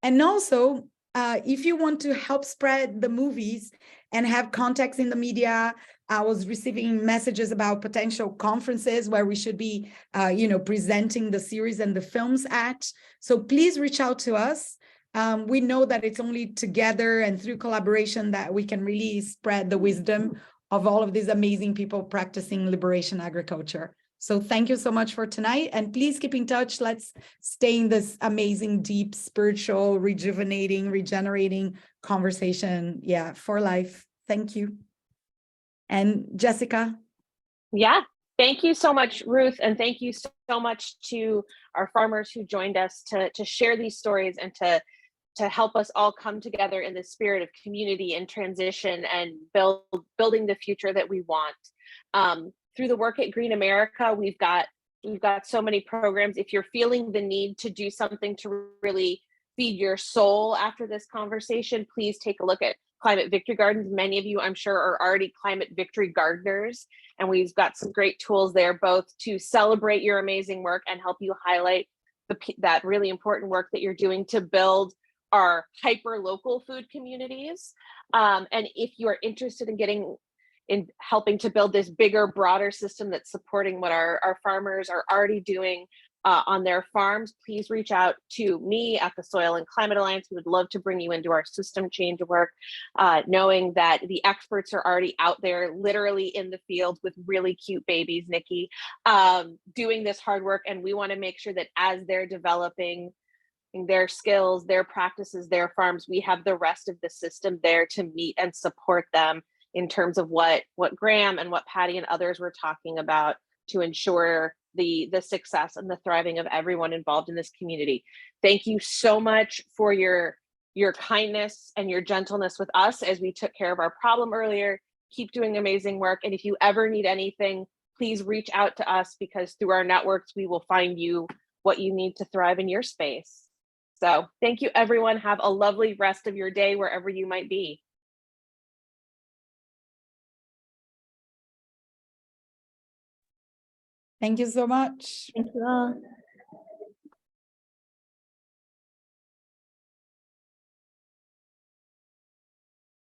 Speaker 2: And also, if you want to help spread the movies and have contacts in the media, I was receiving messages about potential conferences where we should be, presenting the series and the films at. So please reach out to us. We know that it's only together and through collaboration that we can really spread the wisdom of all of these amazing people practicing liberation agriculture. So thank you so much for tonight, and please keep in touch. Let's stay in this amazing, deep, spiritual, rejuvenating, regenerating conversation. Yeah, for life. Thank you. And Jessica.
Speaker 3: Yeah, thank you so much, Ruth. And thank you so much to our farmers who joined us to share these stories and to help us all come together in the spirit of community and transition and building the future that we want. Through the work at Green America, we've got so many programs. If you're feeling the need to do something to really feed your soul after this conversation, please take a look at Climate Victory Gardens. Many of you, I'm sure, are already Climate Victory gardeners, and we've got some great tools there, both to celebrate your amazing work and help you highlight that really important work that you're doing to build our hyper local food communities. And if you are interested in helping to build this bigger, broader system that's supporting what our farmers are already doing, on their farms, please reach out to me at the Soil and Climate Alliance. We would love to bring you into our system change work, knowing that the experts are already out there, literally in the field with really cute babies, Nikki, doing this hard work. And we want to make sure that as they're developing their skills, their practices, their farms, we have the rest of the system there to meet and support them in terms of what Graham and what Patti and others were talking about to ensure the success and the thriving of everyone involved in this community. Thank you so much for your kindness and your gentleness with us as we took care of our problem earlier. Keep doing amazing work. And if you ever need anything, please reach out to us, because through our networks, we will find you what you need to thrive in your space. So thank you, everyone. Have a lovely rest of your day wherever you might be.
Speaker 2: Thank you so much.
Speaker 3: Thank you all.